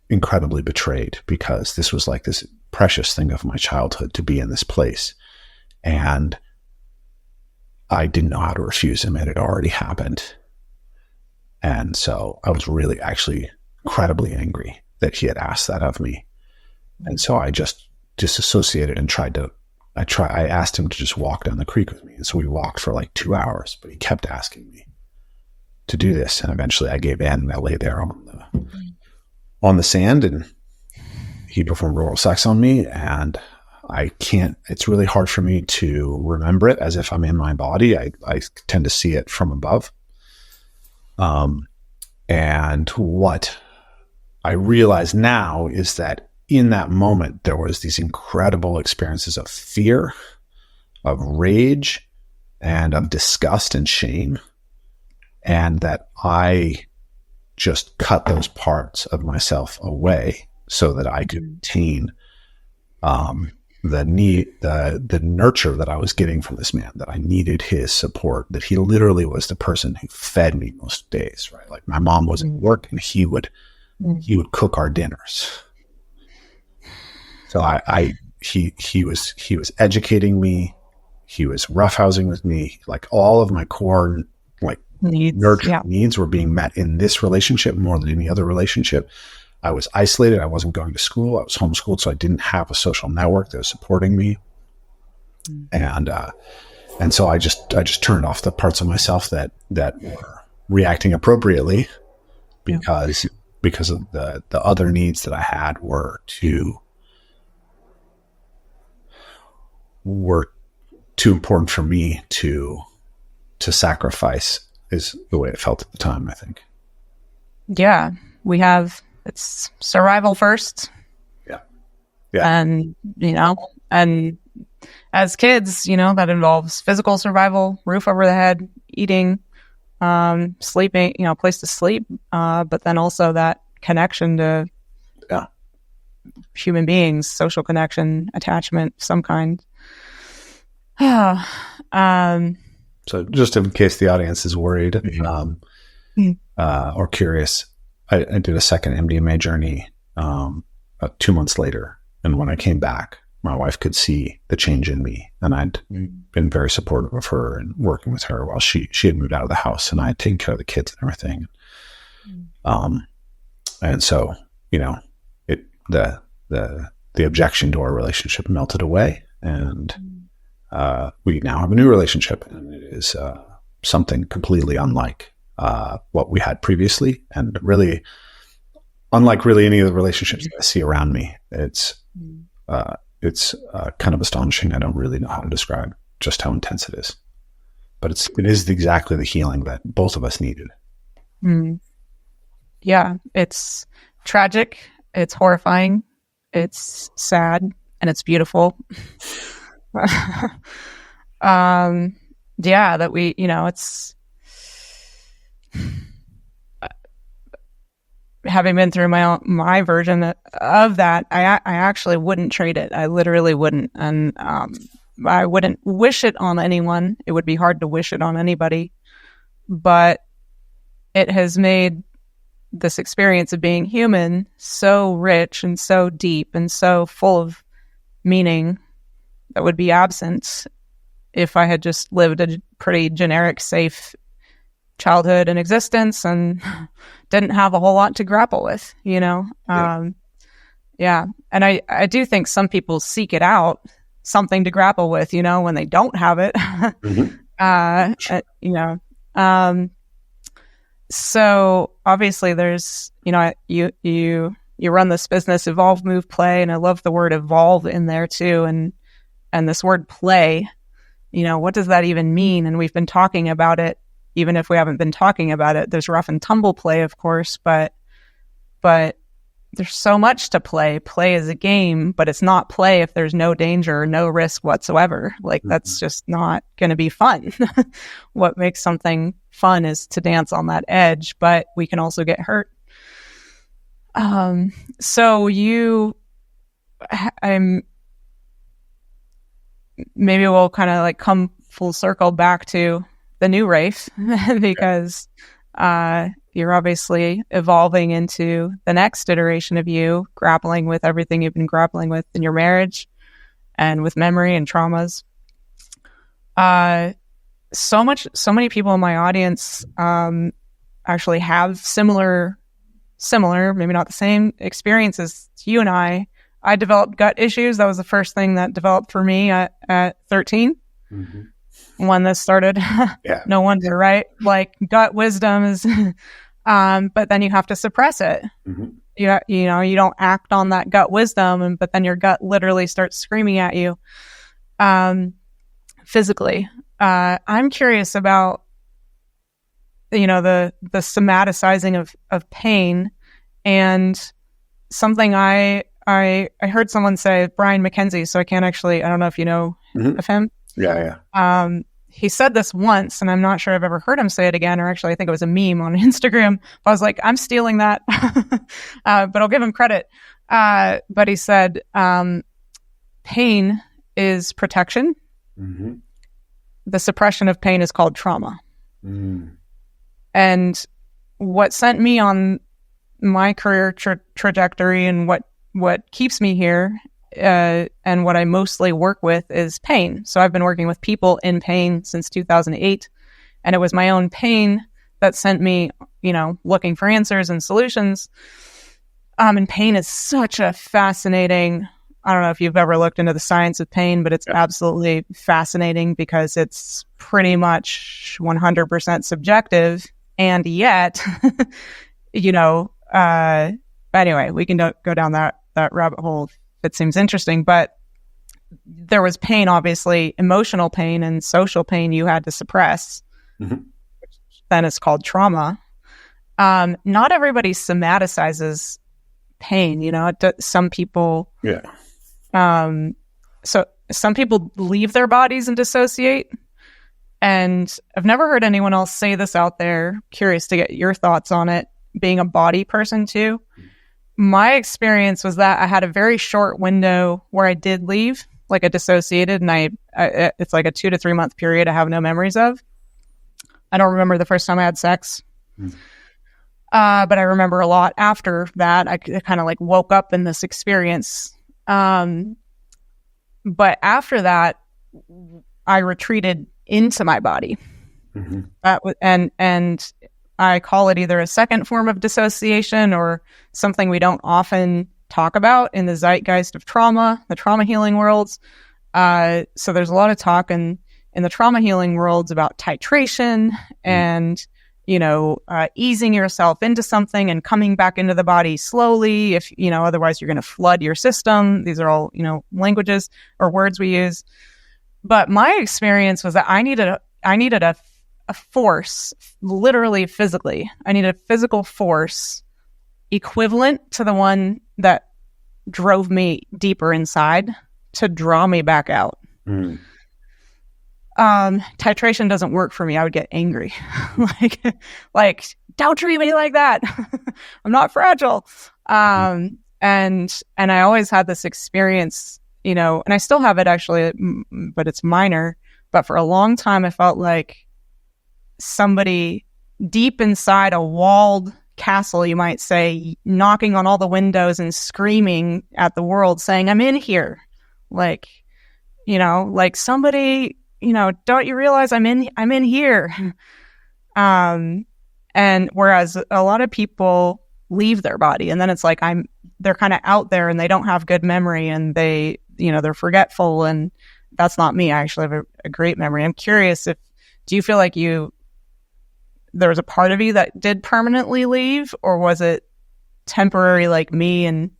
incredibly betrayed, because this was like this precious thing of my childhood to be in this place. And I didn't know how to refuse him. It had already happened. And so I was really actually incredibly angry that he had asked that of me. And so I just disassociated and I asked him to just walk down the creek with me. And so we walked for like 2 hours, but he kept asking me to do this. And eventually I gave in, and I lay there on the sand, and he performed oral sex on me, and it's really hard for me to remember it as if I'm in my body. I tend to see it from above. And what I realize now is that in that moment, there was these incredible experiences of fear, of rage, and of disgust and shame. And that I just cut those parts of myself away so that I could obtain the nurture that I was getting from this man, that I needed his support, that he literally was the person who fed me most days, right? Like my mom was at work, and he would cook our dinners. So he was educating me. He was roughhousing with me. Like all of my core, like nurture needs were being met in this relationship more than any other relationship. I was isolated. I wasn't going to school. I was homeschooled, so I didn't have a social network that was supporting me. And so I just turned off the parts of myself that were reacting appropriately because of the other needs that I had were too important for me to sacrifice, is the way it felt at the time, I think. Yeah. It's survival first. Yeah. And, and as kids, that involves physical survival, roof over the head, eating, sleeping, place to sleep. But then also that connection to human beings, social connection, attachment of some kind. So just in case the audience is worried, or curious, I did a second MDMA journey 2 months later. And when I came back, my wife could see the change in me. And I'd been very supportive of her and working with her while she had moved out of the house, and I had taken care of the kids and everything. And so, the objection to our relationship melted away, and we now have a new relationship, and it is something completely unlike what we had previously, and really unlike really any of the relationships that I see around me. It's kind of astonishing. I don't really know how to describe just how intense it is, but it is exactly the healing that both of us needed. Yeah, it's tragic, it's horrifying, it's sad, and it's beautiful. That we, it's having been through my version of that, I actually wouldn't trade it. I literally wouldn't. And I wouldn't wish it on anyone. It would be hard to wish it on anybody. But it has made this experience of being human so rich and so deep and so full of meaning that would be absent if I had just lived a pretty generic, safe childhood and existence and didn't have a whole lot to grapple with, And I do think some people seek it out, something to grapple with, when they don't have it. So obviously there's, you run this business, Evolve, Move, Play, and I love the word evolve in there too. And this word play, what does that even mean? And we've been talking about it, even if we haven't been talking about it. There's rough and tumble play, of course, but there's so much to play. Play is a game, but it's not play if there's no danger or no risk whatsoever. Like, that's just not going to be fun. What makes something fun is to dance on that edge, but we can also get hurt. Maybe we'll kind of like come full circle back to the new Rafe because you're obviously evolving into the next iteration of you, grappling with everything you've been grappling with in your marriage and with memory and traumas. So many people in my audience actually have similar, maybe not the same experiences as you and I. I developed gut issues. That was the first thing that developed for me at 13. when this started. Yeah. No wonder, right? Like gut wisdom is, but then you have to suppress it. Mm-hmm. You don't act on that gut wisdom, but then your gut literally starts screaming at you, physically. I'm curious about, the somaticizing of pain, and something I heard someone say, Brian McKenzie. So I don't know if you know of him. Yeah. He said this once, and I'm not sure I've ever heard him say it again, or actually I think it was a meme on Instagram. I was like, I'm stealing that, but I'll give him credit. But he said, pain is protection. Mm-hmm. The suppression of pain is called trauma. Mm. And what sent me on my career trajectory, and what keeps me here, and what I mostly work with, is pain. So I've been working with people in pain since 2008, and it was my own pain that sent me, looking for answers and solutions. And pain is such a fascinating, I don't know if you've ever looked into the science of pain, but it's absolutely fascinating because it's pretty much 100% subjective. And yet, anyway, we can go down that rabbit hole if it seems interesting. But there was pain, obviously, emotional pain and social pain you had to suppress. Mm-hmm. Which then is called trauma. Not everybody somaticizes pain, some people. Yeah. So some people leave their bodies and dissociate. And I've never heard anyone else say this out there. Curious to get your thoughts on it, being a body person too. My experience was that I had a very short window where I did leave, like a dissociated, and it's like a 2 to 3 month period I have no memories of. I don't remember the first time I had sex. But I remember a lot after that. I kind of like woke up in this experience. But after that, I retreated into my body. Mm-hmm. And I call it either a second form of dissociation or something we don't often talk about in the zeitgeist of trauma, the trauma healing worlds. So there's a lot of talk in the trauma healing worlds about titration and, easing yourself into something and coming back into the body slowly. If, otherwise you're going to flood your system. These are all, languages or words we use. But my experience was that I needed a force, literally physically. I needed a physical force equivalent to the one that drove me deeper inside to draw me back out. Mm. Titration doesn't work for me. I would get angry. like, don't treat me like that. I'm not fragile. And I always had this experience, and I still have it actually, but it's minor. But for a long time, I felt like somebody deep inside a walled castle, you might say, knocking on all the windows and screaming at the world, saying, I'm in here. Like somebody, don't you realize I'm in here? And whereas a lot of people leave their body and then it's like they're kind of out there and they don't have good memory and they're forgetful, and that's not me. I actually have a great memory. I'm curious, do you feel like there was a part of you that did permanently leave, or was it temporary like me and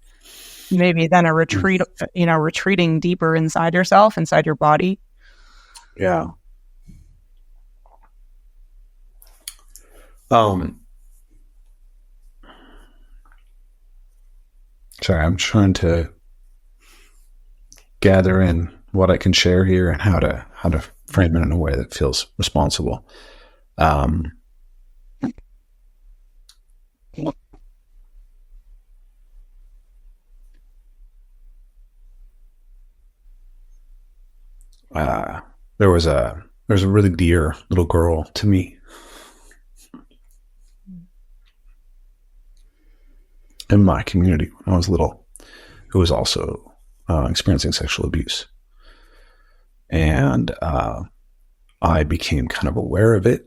maybe then a retreat, retreating deeper inside yourself, inside your body? Yeah. Sorry, I'm trying to gather in what I can share here and how to frame it in a way that feels responsible. There was a really dear little girl to me in my community when I was little, who was also experiencing sexual abuse. And I became kind of aware of it,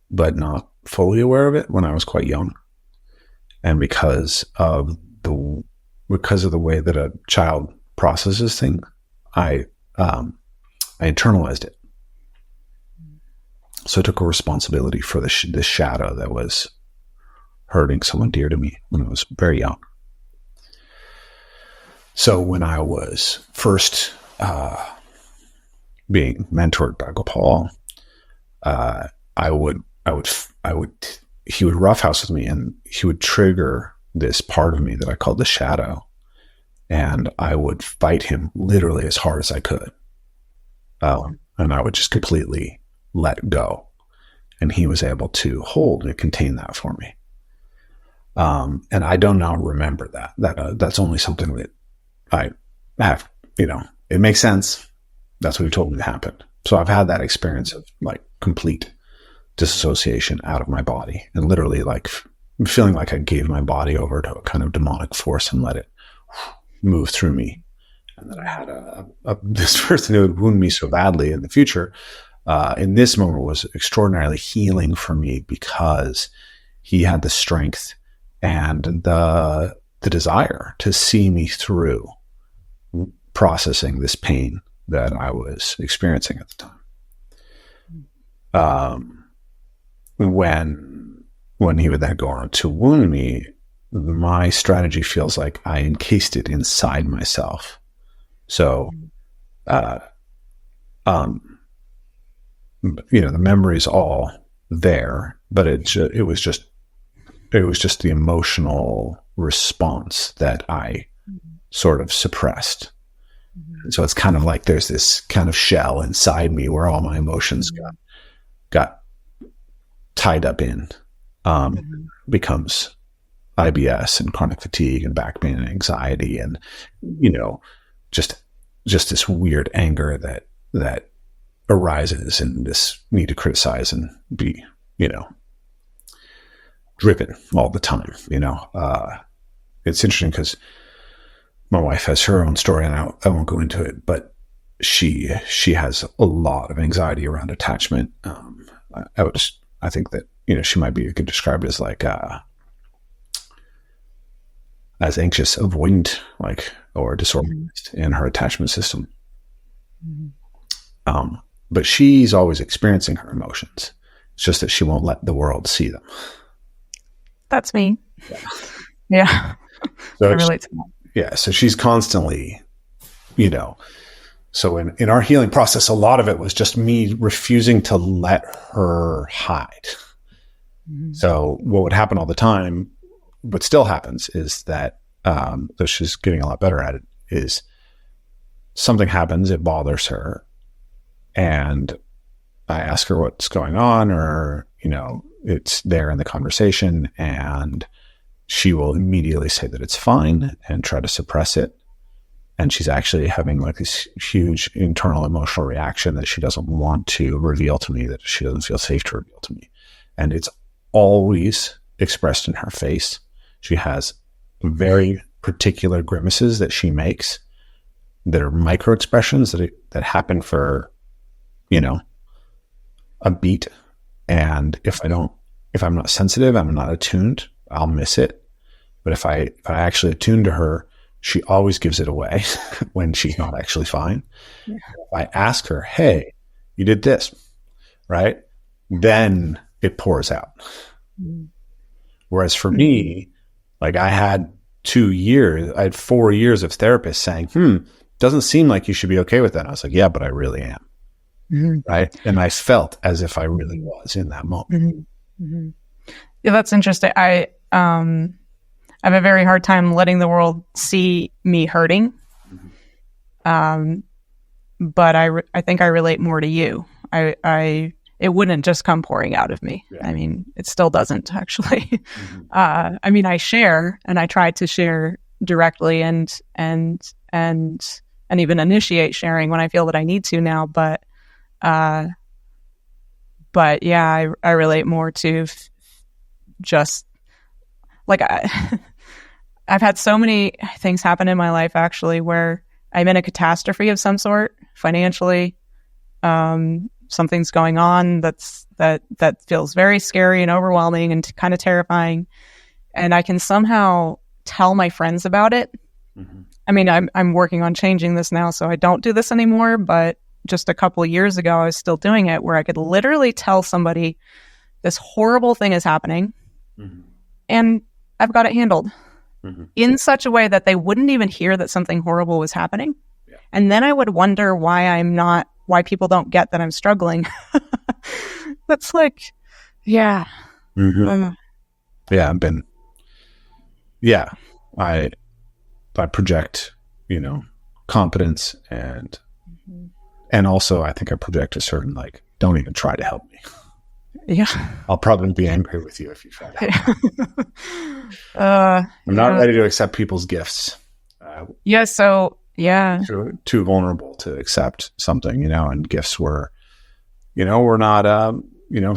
but not fully aware of it when I was quite young. And because of the way that a child processes things, I internalized it. So I took a responsibility for this shadow that was hurting someone dear to me when I was very young. So when I was first being mentored by Gopal, he would roughhouse with me, and he would trigger this part of me that I called the shadow, and I would fight him literally as hard as I could. And I would just completely let go, and he was able to hold and contain that for me. And I don't now remember that's only something that I have, it makes sense. That's what he told me to happen. So I've had that experience of like complete disassociation out of my body, and literally like feeling like I gave my body over to a kind of demonic force and let it move through me. And that I had this person who would wound me so badly in the future, in this moment was extraordinarily healing for me, because he had the strength and the desire to see me through processing this pain that I was experiencing at the time. When he would then go on to wound me, my strategy feels like I encased it inside myself. So, the memory's all there, but it was just the emotional response that I sort of suppressed. And so it's kind of like there's this kind of shell inside me where all my emotions got tied up in, becomes IBS and chronic fatigue and back pain and anxiety and, just this weird anger that arises and this need to criticize and be, driven all the time. It's interesting because my wife has her own story, and I won't go into it, but she has a lot of anxiety around attachment. I think that, she might be, you could describe it as like, as anxious, avoidant, or disorganized in her attachment system. But she's always experiencing her emotions. It's just that she won't let the world see them. That's me. Yeah. So I relate to that. Yeah. So she's constantly, so in our healing process, a lot of it was just me refusing to let her hide. So what would happen all the time, what still happens, is that, though she's getting a lot better at it, is something happens, it bothers her, and I ask her what's going on, or, it's there in the conversation, and she will immediately say that it's fine and try to suppress it. And she's actually having like this huge internal emotional reaction that she doesn't want to reveal to me, that she doesn't feel safe to reveal to me. And it's always expressed in her face. She has very particular grimaces that she makes that are micro expressions that happen for, a beat. And if I'm not sensitive, I'm not attuned, I'll miss it. But if I actually attune to her, she always gives it away when she's not actually fine. Yeah. If I ask her, hey, you did this, right? Then it pours out. Whereas for me, like I had 4 years of therapists saying, doesn't seem like you should be okay with that. And I was like, yeah, but I really am. Right. And I felt as if I really was in that moment. Yeah, that's interesting. I have a very hard time letting the world see me hurting. But I think I relate more to you. It wouldn't just come pouring out of me. Yeah. I mean, it still doesn't actually. I share, and I try to share directly and even initiate sharing when I feel that I need to now. But yeah, I relate more to just like I've had so many things happen in my life actually where I'm in a catastrophe of some sort financially. Something's going on that feels very scary and overwhelming and kind of terrifying. And I can somehow tell my friends about it. I mean, I'm working on changing this now, so I don't do this anymore, but just a couple of years ago, I was still doing it, where I could literally tell somebody this horrible thing is happening and I've got it handled in such a way that they wouldn't even hear that something horrible was happening. Yeah. And then I would wonder why people don't get that I'm struggling. That's like, yeah. I project, competence and also I think I project a certain, like, don't even try to help me. Yeah. I'll probably be angry with you if you try to help me. I'm not ready to accept people's gifts. Too vulnerable to accept something, and gifts were, we're not,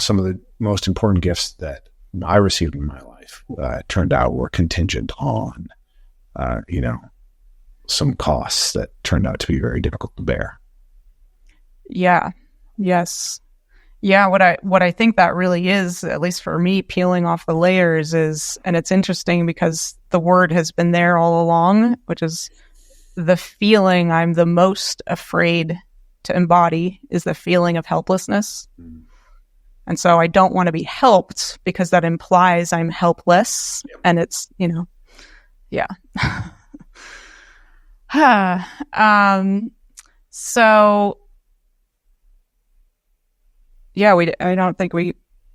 some of the most important gifts that I received in my life, turned out were contingent on, some costs that turned out to be very difficult to bear. Yeah. Yes. Yeah. What I think that really is, at least for me, peeling off the layers is, and it's interesting because the word has been there all along, which is the feeling I'm the most afraid to embody is the feeling of helplessness. And so I don't want to be helped because that implies I'm helpless. Yep. And it's, yeah. So yeah, I don't think we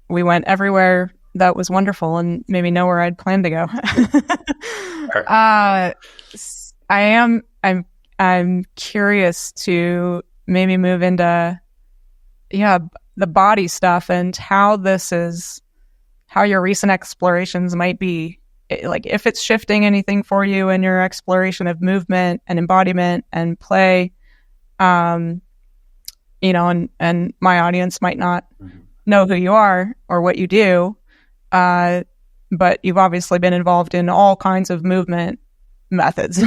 went everywhere that was wonderful and maybe nowhere I'd planned to go. I'm curious to maybe move into, the body stuff and how your recent explorations might be, like, if it's shifting anything for you in your exploration of movement and embodiment and play, and my audience might not know who you are or what you do, but you've obviously been involved in all kinds of movement methods,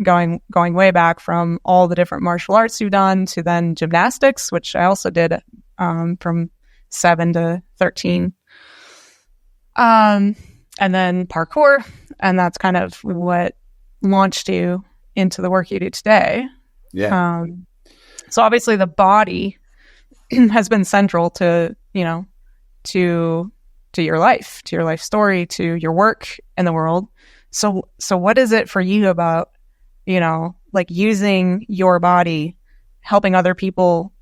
going way back from all the different martial arts you've done to then gymnastics, which I also did from 7 to 13. And then parkour, and that's kind of what launched you into the work you do today. Yeah. So obviously the body has been central to your life, to your life story, to your work in the world. So what is it for you about, like using your body, helping other people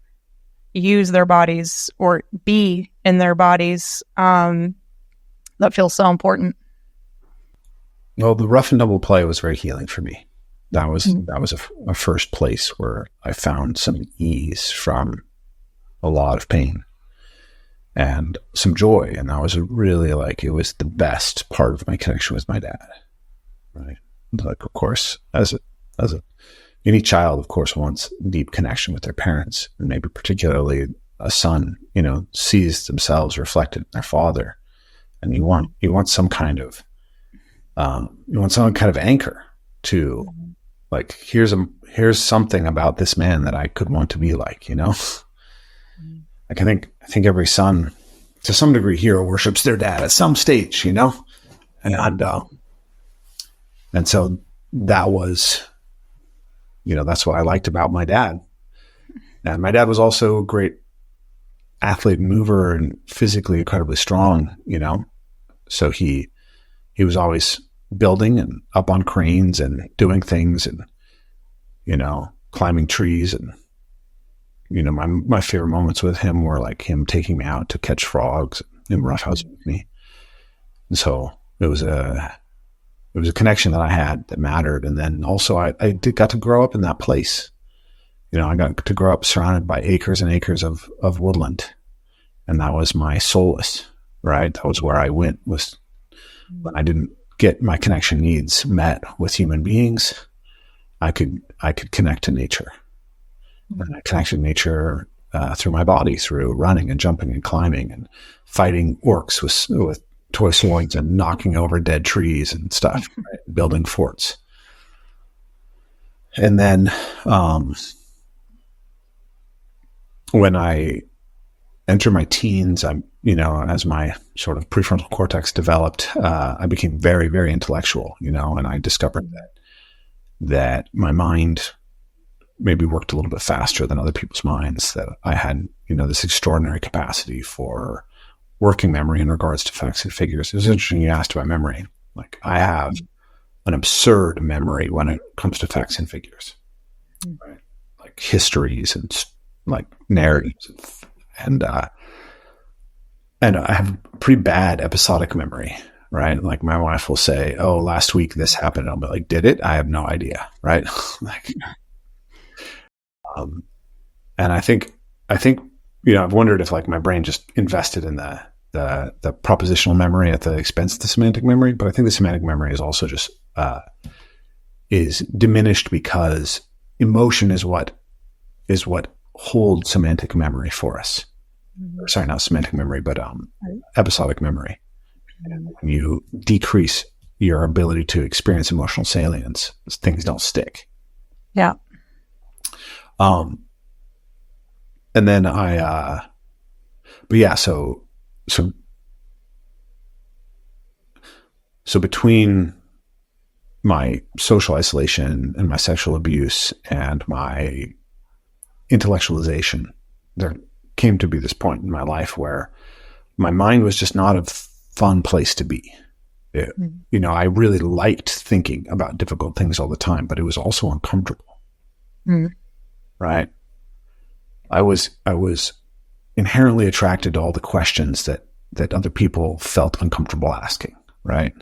use their bodies or be in their bodies, that feels so important? Well, the rough-and-tumble play was very healing for me. That was a first place where I found some ease from a lot of pain and some joy. And that was really it was the best part of my connection with my dad. Right. Like, of course, as any child, of course, wants deep connection with their parents, and maybe particularly a son, sees themselves reflected in their father. And you want some kind of anchor to, like, here's something about this man that I could want to be like, Like, I think every son, to some degree, hero worships their dad at some stage, and so that was, that's what I liked about my dad. And my dad was also a great athlete, mover, and physically incredibly strong, So he was always building and up on cranes and doing things and, climbing trees. And, my favorite moments with him were like him taking me out to catch frogs and roughhousing with me. And so it was a connection that I had that mattered. And then also I got to grow up in that place. I got to grow up surrounded by acres and acres of woodland. And that was my solace, right? That was where I went, was when I didn't get my connection needs met with human beings. I could connect to nature. And I connected to nature through my body, through running and jumping and climbing and fighting orcs with toy swords and knocking over dead trees and stuff, right? Building forts. And then when I entered my teens, as my sort of prefrontal cortex developed, I became very, very intellectual, and I discovered that my mind maybe worked a little bit faster than other people's minds, that I had, this extraordinary capacity for working memory in regards to facts and figures. It was interesting you asked about memory. Like, I have an absurd memory when it comes to facts and figures, right? Like histories and like narratives, and I have pretty bad episodic memory, right? Like, my wife will say, "Oh, last week this happened." I'll be like, "Did it?" I have no idea, right? Like, and I think, I've wondered if, like, my brain just invested in the propositional memory at the expense of the semantic memory. But I think the semantic memory is also just is diminished because emotion is what holds semantic memory for us. Sorry, not semantic memory, but episodic memory. When you decrease your ability to experience emotional salience, things don't stick. Yeah. And then but yeah, so between my social isolation and my sexual abuse and my intellectualization, there came to be this point in my life where my mind was just not a fun place to be. I really liked thinking about difficult things all the time, but it was also uncomfortable. Right? I was inherently attracted to all the questions that other people felt uncomfortable asking, right?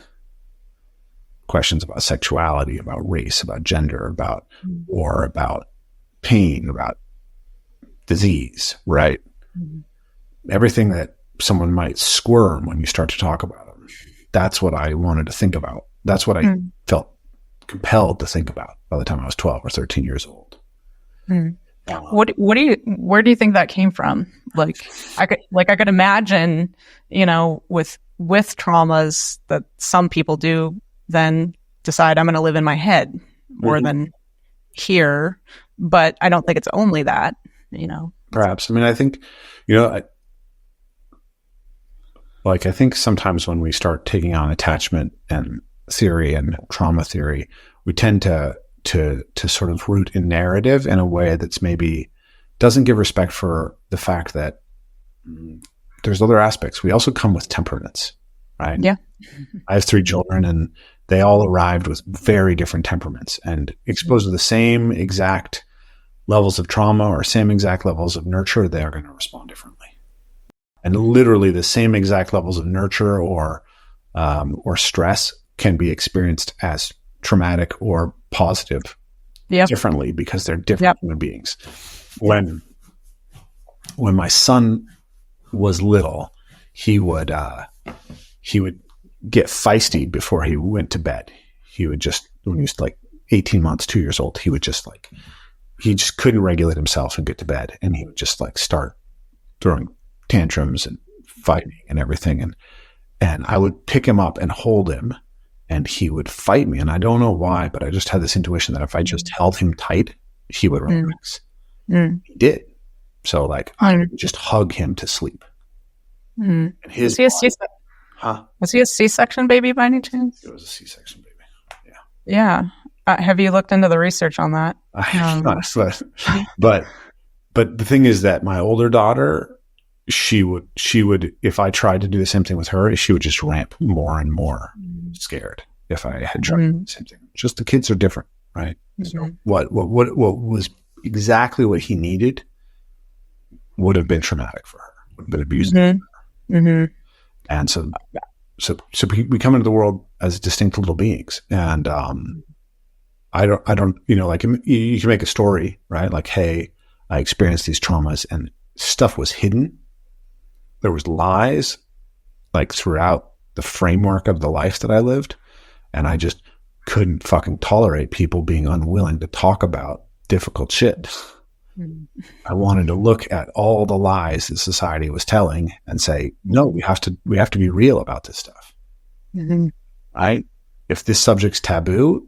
Questions about sexuality, about race, about gender, about war, about pain, about disease, right? Everything that someone might squirm when you start to talk about them. That's what I wanted to think about. That's what I felt compelled to think about by the time I was 12 or 13 years old. Where do you think that came from? I could imagine, with traumas that some people do then decide I'm going to live in my head more than here, but I don't think it's only that, Perhaps. I mean, I think, I think sometimes when we start taking on attachment and theory and trauma theory, we tend to sort of root in narrative in a way that's maybe doesn't give respect for the fact that there's other aspects. We also come with temperaments, right? Yeah. I have 3 children, and they all arrived with very different temperaments, and exposed to the same exact levels of trauma or same exact levels of nurture, they're going to respond differently. And literally the same exact levels of nurture or stress can be experienced as traumatic or positive differently, because they're different human beings. When my son was little, he would get feisty before he went to bed. He would just, when he was like 18 months, 2 years old, he just couldn't regulate himself and get to bed. And he would just start throwing tantrums and fighting and everything. And I would pick him up and hold him, and he would fight me. And I don't know why, but I just had this intuition that if I just held him tight, he would relax. He did. So I would just hug him to sleep. And was he a C-section baby by any chance? It was a C-section baby. Yeah. Have you looked into the research on that? I have not, but the thing is that my older daughter, she would, if I tried to do the same thing with her, she would just ramp more and more scared if I had tried to do the same thing. Just the kids are different, right? So what was exactly what he needed would have been traumatic for her, would have been abusive. And so we come into the world as distinct little beings, and I don't, you can make a story, right? Like, hey, I experienced these traumas and stuff was hidden. There was lies throughout the framework of the life that I lived. And I just couldn't fucking tolerate people being unwilling to talk about difficult shit. I wanted to look at all the lies that society was telling and say, no, we have to be real about this stuff. Right? If this subject's taboo,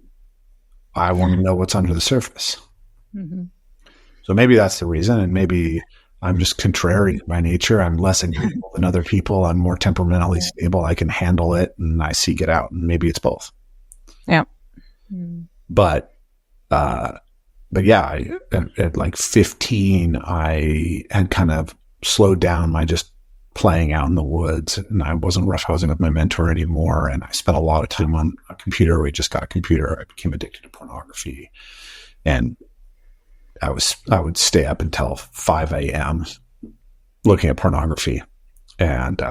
I want to know what's under the surface. So maybe that's the reason. And maybe I'm just contrary by nature. I'm less agreeable than other people. I'm more temperamentally stable. I can handle it and I seek it out. And maybe it's both. Yeah. But but yeah, at like 15, I had kind of slowed down my just playing out in the woods, and I wasn't roughhousing with my mentor anymore. And I spent a lot of time on a computer. We just got a computer. I became addicted to pornography, and I would stay up until 5 a.m. looking at pornography, and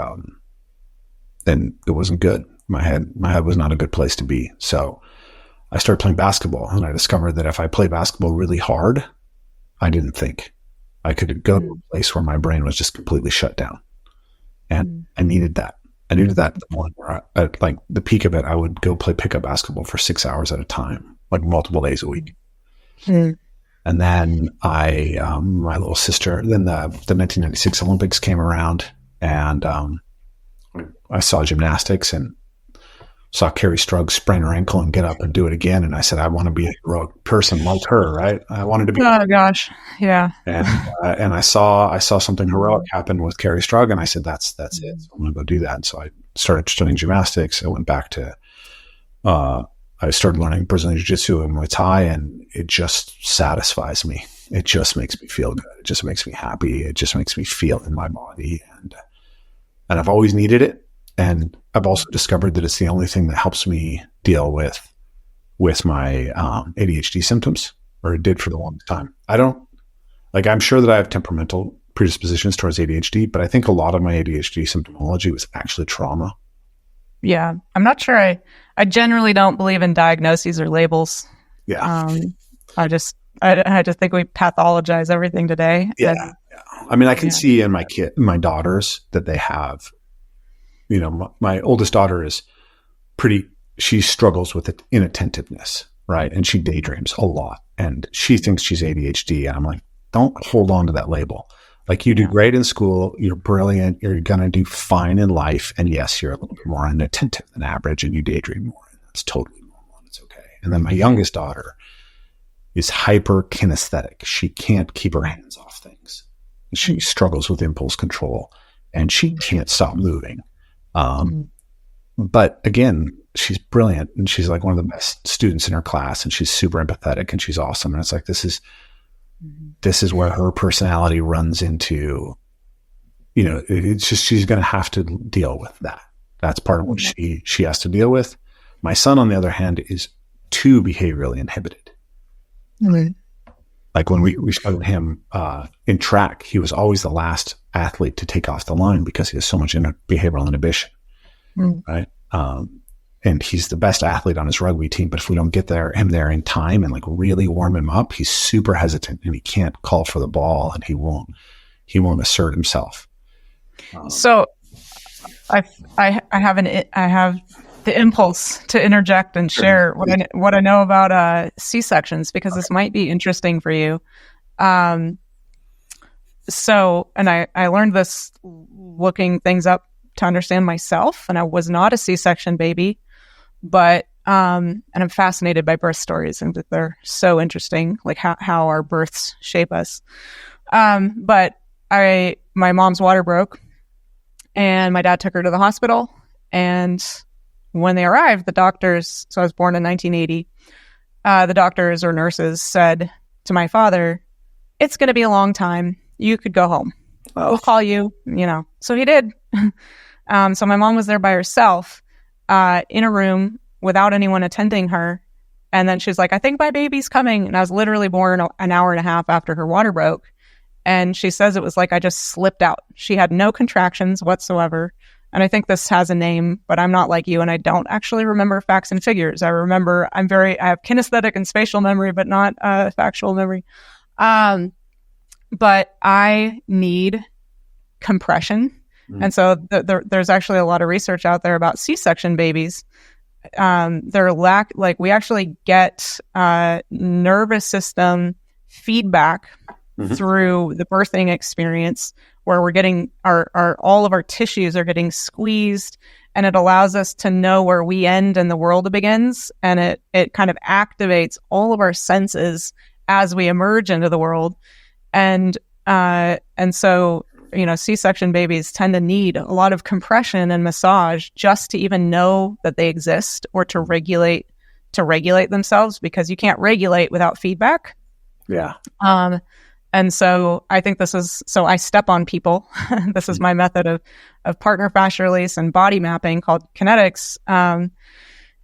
it wasn't good. My head was not a good place to be. So I started playing basketball, and I discovered that if I play basketball really hard, I didn't think. I could go to a place where my brain was just completely shut down. And I needed that. I needed that at the point where at like the peak of it, I would go play pickup basketball for 6 hours at a time, like multiple days a week. And then my little sister, then the 1996 Olympics came around, and I saw gymnastics and saw Carrie Strug sprain her ankle and get up and do it again. And I said, I want to be a heroic person like her, right? I wanted to be. Oh gosh. Yeah. And I saw something heroic happen with Carrie Strug, and I said, that's it. So I'm going to go do that. And so I started studying gymnastics. I went back to, I started learning Brazilian Jiu-Jitsu and Muay Thai, and it just satisfies me. It just makes me feel good. It just makes me happy. It just makes me feel in my body. And I've always needed it. And I've also discovered that it's the only thing that helps me deal with my ADHD symptoms, or it did for the longest time. I'm sure that I have temperamental predispositions towards ADHD, but I think a lot of my ADHD symptomology was actually trauma. Yeah. I'm not sure. I generally don't believe in diagnoses or labels. Yeah. I just think we pathologize everything today. Yeah. I mean, I can see in my daughters that they have, my oldest daughter is she struggles with inattentiveness, right? And she daydreams a lot, and she thinks she's ADHD. And I'm like, don't hold on to that label. Like, you do great in school. You're brilliant. You're going to do fine in life. And yes, you're a little bit more inattentive than average, and you daydream more. And that's totally normal, and it's okay. And then my youngest daughter is hyper kinesthetic. She can't keep her hands off things. She struggles with impulse control, and she can't stop moving. But again, she's brilliant, and she's like one of the best students in her class, and she's super empathetic, and she's awesome. And it's like, this is where her personality runs into, it's just, she's going to have to deal with that. That's part of what she has to deal with. My son, on the other hand, is too behaviorally inhibited. Mm-hmm. Like when we started him in track, he was always the last athlete to take off the line because he has so much behavioral inhibition, right? And he's the best athlete on his rugby team, but if we don't get him there in time and like really warm him up, he's super hesitant, and he can't call for the ball, and he won't assert himself. So I have the impulse to interject and share what I know about C-sections, because this might be interesting for you. So, and I learned this looking things up to understand myself, and I was not a C-section baby, but and I'm fascinated by birth stories, and they're so interesting, like how our births shape us. But my mom's water broke, and my dad took her to the hospital, and when they arrived, the doctors, so I was born in 1980, the doctors or nurses said to my father, "It's going to be a long time. You could go home. We'll call you," So he did. So my mom was there by herself in a room without anyone attending her. And then she's like, "I think my baby's coming." And I was literally born an hour and a half after her water broke. And she says it was like I just slipped out. She had no contractions whatsoever. And I think this has a name, but I'm not like you, and I don't actually remember facts and figures. I have kinesthetic and spatial memory, but not factual memory. But I need compression. And so there's actually a lot of research out there about C-section babies. We actually get nervous system feedback through the birthing experience, where we're getting all of our tissues are getting squeezed, and it allows us to know where we end and the world begins. And it kind of activates all of our senses as we emerge into the world. And so, C-section babies tend to need a lot of compression and massage just to even know that they exist, or to regulate themselves, because you can't regulate without feedback. Yeah. And so I think so I step on people. This is my method of partner fascia release and body mapping called Kinetix. And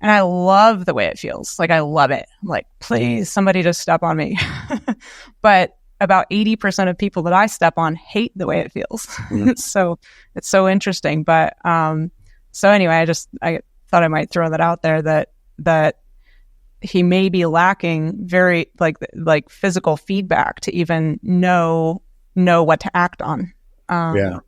I love the way it feels. Like, I love it. I'm like, please, somebody just step on me. But about 80% of people that I step on hate the way it feels. So it's so interesting. But, so anyway, I thought I might throw that out there that he may be lacking very like physical feedback to even know what to act on. Yeah,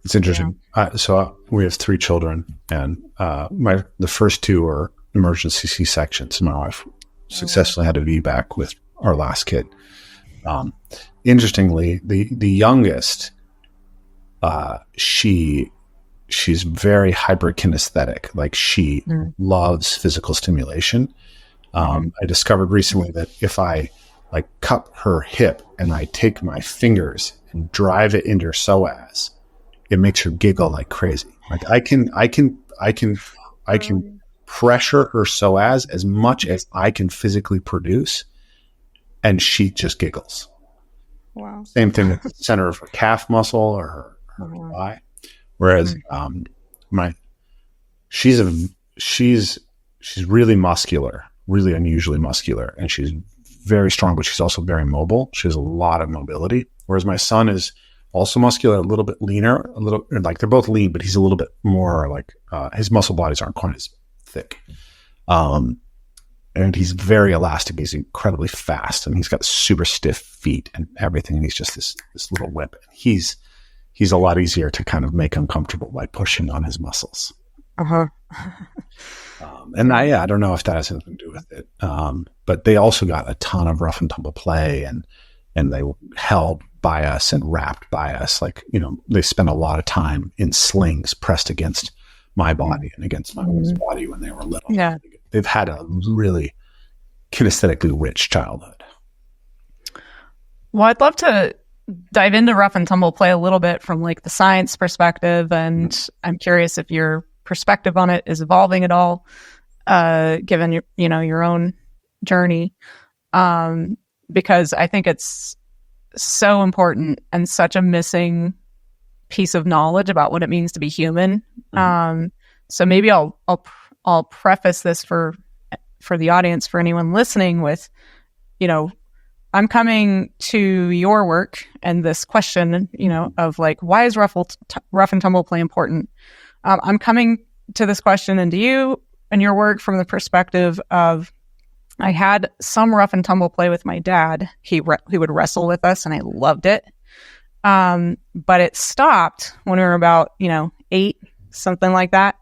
it's interesting. Yeah. So we have 3 children, and the first 2 are emergency C-sections. My wife successfully had a VBAC with our last kid. Interestingly, the youngest, she's very hyperkinesthetic. Like, she loves physical stimulation. I discovered recently that if I like cup her hip and I take my fingers and drive it into her psoas, it makes her giggle like crazy. Like, I can pressure her psoas as much as I can physically produce, and she just giggles. Wow. Same thing with the center of her calf muscle or her thigh. Whereas she's really muscular, really unusually muscular, and she's very strong, but she's also very mobile. She has a lot of mobility. Whereas my son is also muscular, a little bit leaner, like they're both lean, but he's a little bit more like his muscle bodies aren't quite as thick. And he's very elastic. He's incredibly fast, and he's got super stiff feet and everything. And he's just this little whip. He's a lot easier to kind of make uncomfortable by pushing on his muscles. And I don't know if that has anything to do with it. But they also got a ton of rough and tumble play, and they held by us and wrapped by us. Like, they spent a lot of time in slings pressed against my body and against my wife's body when they were little. Yeah. They've had a really kinesthetically rich childhood. Well, I'd love to dive into rough and tumble play a little bit from like the science perspective. And I'm curious if your perspective on it is evolving at all, given your own journey. Because I think it's so important and such a missing piece of knowledge about what it means to be human. So maybe I'll preface this for the audience, for anyone listening, with, I'm coming to your work and this question, of like, why is rough and tumble play important? I'm coming to this question and to you and your work from the perspective of, I had some rough and tumble play with my dad. He would wrestle with us, and I loved it. But it stopped when we were about, 8, something like that.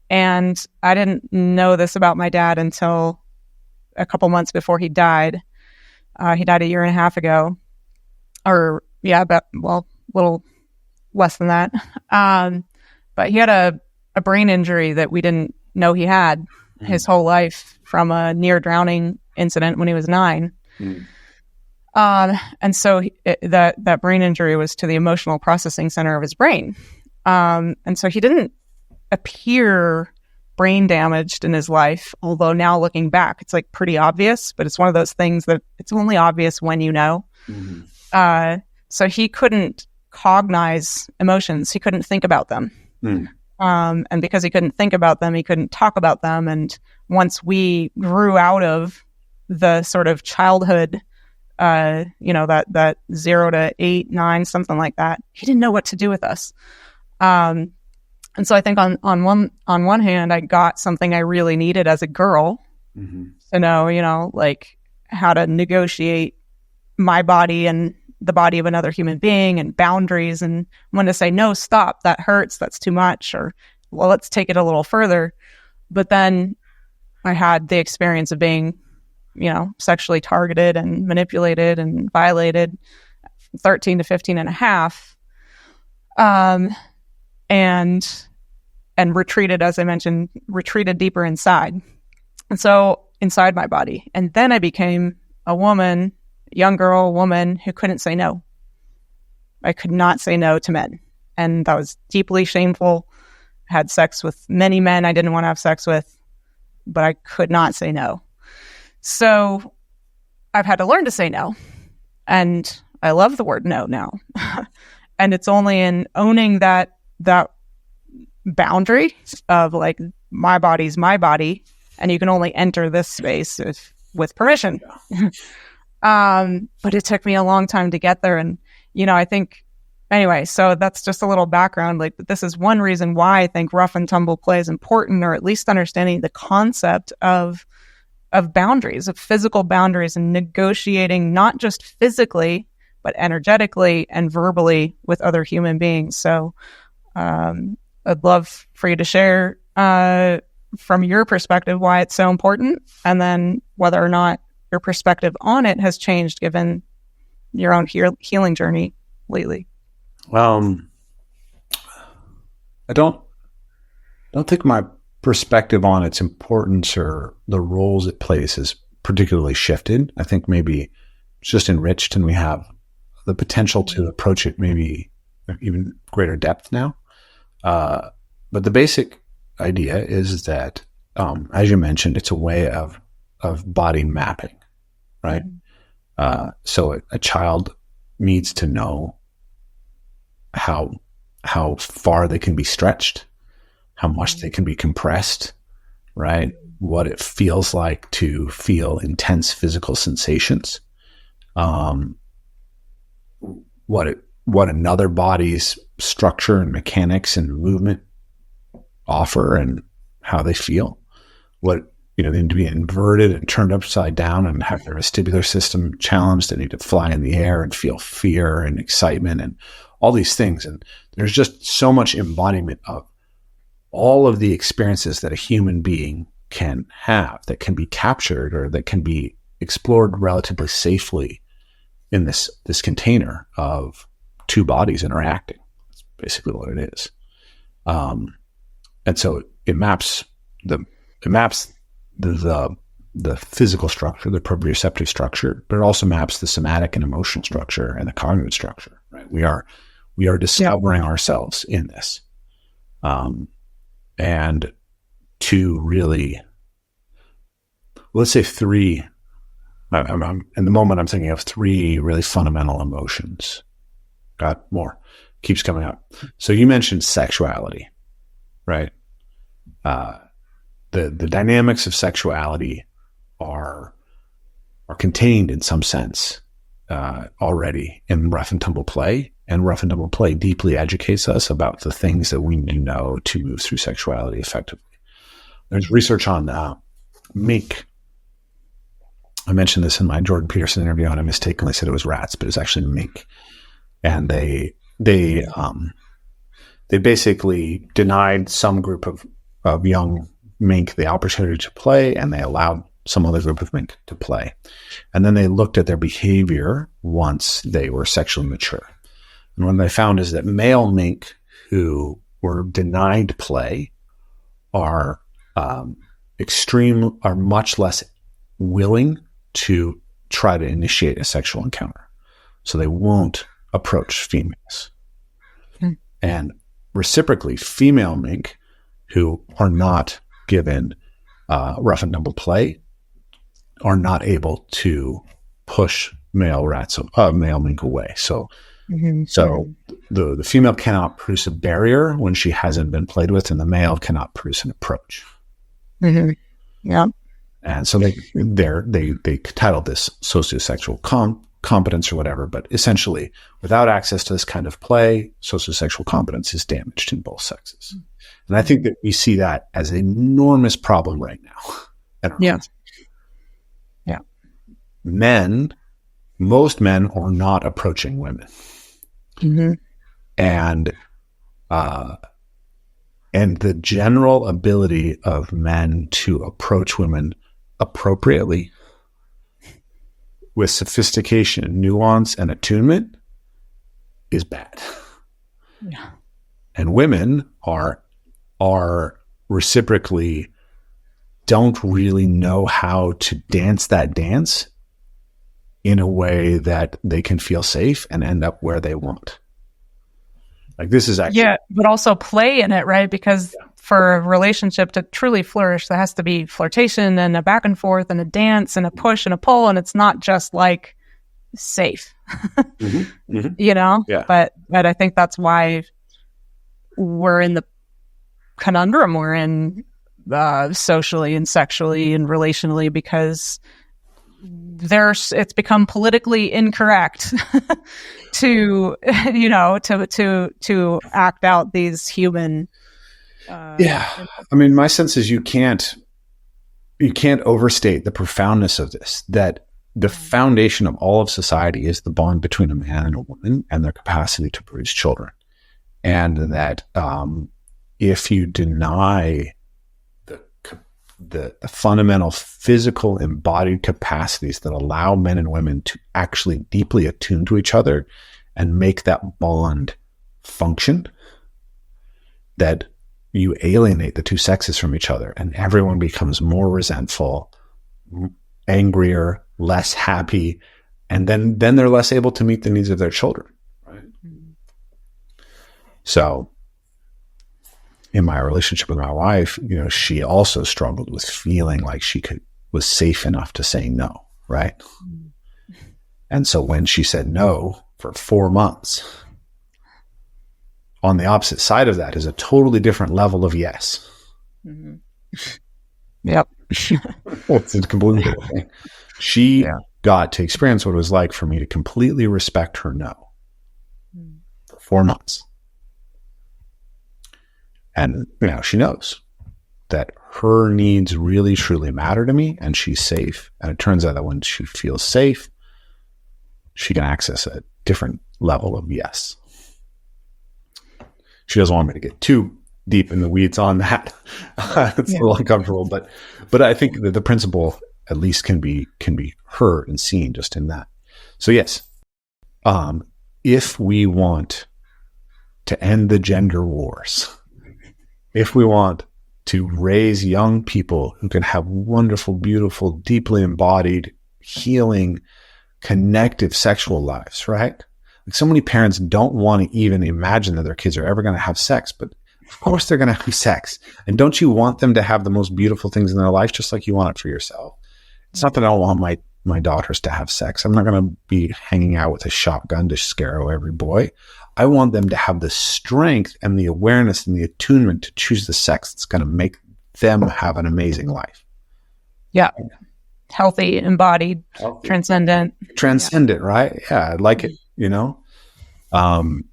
And I didn't know this about my dad until a couple months before he died. He died a year and a half ago, a little less than that. But he had a brain injury that we didn't know he had his whole life from a near drowning incident when he was 9. And so that brain injury was to the emotional processing center of his brain. And so he didn't appear brain damaged in his life, although now looking back, it's like pretty obvious, but it's one of those things that it's only obvious when you know. So he couldn't cognize emotions. He couldn't think about them. And because he couldn't think about them, he couldn't talk about them. And once we grew out of the sort of childhood, that 0 to 8, 9, something like that, he didn't know what to do with us. And so I think on one hand, I got something I really needed as a girl to know, like how to negotiate my body and the body of another human being, and boundaries, and when to say, no, stop, that hurts, that's too much, or, well, let's take it a little further. But then I had the experience of being, sexually targeted and manipulated and violated 13 to 15 and a half. And retreated, as I mentioned, deeper inside. And so inside my body. And then I became a woman, young girl, woman who couldn't say no. I could not say no to men. And that was deeply shameful. I had sex with many men I didn't want to have sex with, but I could not say no. So I've had to learn to say no. And I love the word no now. And it's only in owning that boundary of like, my body's my body, and you can only enter this space with permission. But it took me a long time to get there. And, I think, anyway, so that's just a little background. Like, this is one reason why I think rough and tumble play is important, or at least understanding the concept of boundaries, of physical boundaries, and negotiating not just physically, but energetically and verbally with other human beings. So I'd love for you to share from your perspective why it's so important, and then whether or not your perspective on it has changed given your own healing journey lately. I don't think my perspective on its importance or the roles it plays has particularly shifted. I think maybe it's just enriched, and we have the potential to approach it maybe even greater depth now. But the basic idea is that, as you mentioned, it's a way of body mapping, right? So a child needs to know how far they can be stretched, how much they can be compressed, right? What it feels like to feel intense physical sensations, what another body's structure and mechanics and movement offer and how they feel. What, they need to be inverted and turned upside down and have their vestibular system challenged. They need to fly in the air and feel fear and excitement and all these things. And there's just so much embodiment of all of the experiences that a human being can have, that can be captured or that can be explored relatively safely in this container of two bodies interacting. That's basically what it is. And so it maps the physical structure, the proprioceptive structure, but it also maps the somatic and emotional structure and the cognitive structure, right? We are discovering ourselves in this. And to really, let's say three, in the moment I'm thinking of three really fundamental emotions. Got more, keeps coming up. So you mentioned sexuality, right? The dynamics of sexuality are contained in some sense already in rough and tumble play, and rough and tumble play deeply educates us about the things that we need to know to move through sexuality effectively. There's research on mink. I mentioned this in my Jordan Peterson interview, and I mistakenly said it was rats, but it's actually mink. And they basically denied some group of young mink the opportunity to play, and they allowed some other group of mink to play. And then they looked at their behavior once they were sexually mature. And what they found is that male mink who were denied play are much less willing to try to initiate a sexual encounter. So they won't approach females. And reciprocally, female mink who are not given rough and tumble play are not able to push male mink away. So the female cannot produce a barrier when she hasn't been played with, and the male cannot produce an approach. Yeah. And so they titled this sociosexual competence or whatever, but essentially without access to this kind of play, sociosexual competence is damaged in both sexes. And I think that we see that as an enormous problem right now. Yeah. Most men are not approaching women. And the general ability of men to approach women appropriately with sophistication, nuance, and attunement is bad. Yeah. And women are reciprocally don't really know how to dance that dance in a way that they can feel safe and end up where they want. Like this is actually... Yeah, but also play in it, right? Because for a relationship to truly flourish, there has to be flirtation and a back and forth and a dance and a push and a pull. And it's not just like safe. Mm-hmm. Mm-hmm. you know? Yeah. But I think that's why we're in the conundrum we're in socially and sexually and relationally, because it's become politically incorrect to, you know, to act out these human. I mean, my sense is you can't overstate the profoundness of this, that the foundation of all of society is the bond between a man and a woman and their capacity to produce children. And that if you deny the fundamental physical embodied capacities that allow men and women to actually deeply attune to each other and make that bond function, that you alienate the two sexes from each other and everyone becomes more resentful, angrier, less happy, and then they're less able to meet the needs of their children. Right? So in my relationship with my wife, you know, she also struggled with feeling like was safe enough to say no. Right. And so when she said no for 4 months, on the opposite side of that is a totally different level of yes. Mm-hmm. Yep. It's a completely different thing. She got to experience what it was like for me to completely respect her no for 4 months. And now she knows that her needs really, truly matter to me, and she's safe. And it turns out that when she feels safe, she can access a different level of yes. She doesn't want me to get too deep in the weeds on that. It's a little uncomfortable, but I think that the principle at least can be heard and seen just in that. So yes, if we want to end the gender wars, if we want to raise young people who can have wonderful, beautiful, deeply embodied, healing, connective sexual lives, right? Like, so many parents don't want to even imagine that their kids are ever going to have sex, but of course they're going to have sex. And don't you want them to have the most beautiful things in their life, just like you want it for yourself? It's not that I don't want my daughters to have sex. I'm not going to be hanging out with a shotgun to scare away every boy. I want them to have the strength and the awareness and the attunement to choose the sex that's going to make them have an amazing life. Yeah. Healthy, embodied, transcendent. Transcendent, right? Yeah, I like it, you know? And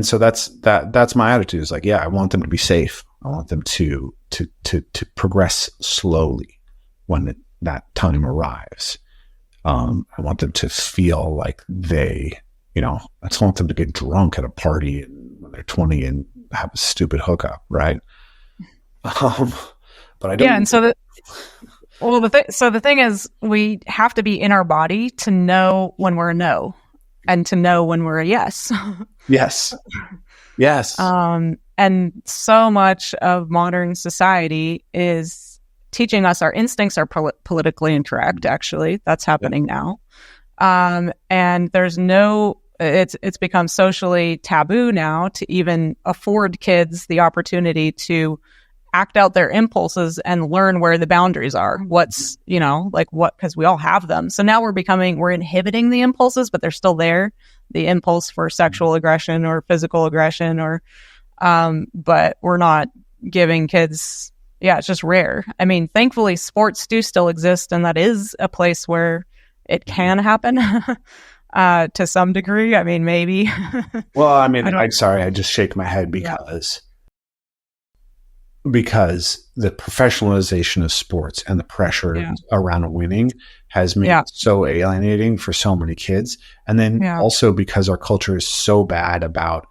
so that's my attitude. Is like, yeah, I want them to be safe. I want them to progress slowly when that time arrives. I want them to feel like they, you know, I just want them to get drunk at a party when they're 20 and have a stupid hookup, right? But I don't. Yeah, and so the thing is, we have to be in our body to know when we're a no, and to know when we're a yes. Yes. Yes. And so much of modern society is teaching us our instincts are politically incorrect. Actually, that's happening now. And there's it's become socially taboo now to even afford kids the opportunity to act out their impulses and learn where the boundaries are. What's, you know, like what, because we all have them. So now we're inhibiting the impulses, but they're still there. The impulse for sexual aggression or physical aggression but we're not giving kids, it's just rare. I mean, thankfully sports do still exist, and that is a place where it can happen. To some degree. I mean, maybe. Well, I mean, I'm sorry. I just shake my head because the professionalization of sports and the pressure around winning has made it so alienating for so many kids. And then also because our culture is so bad about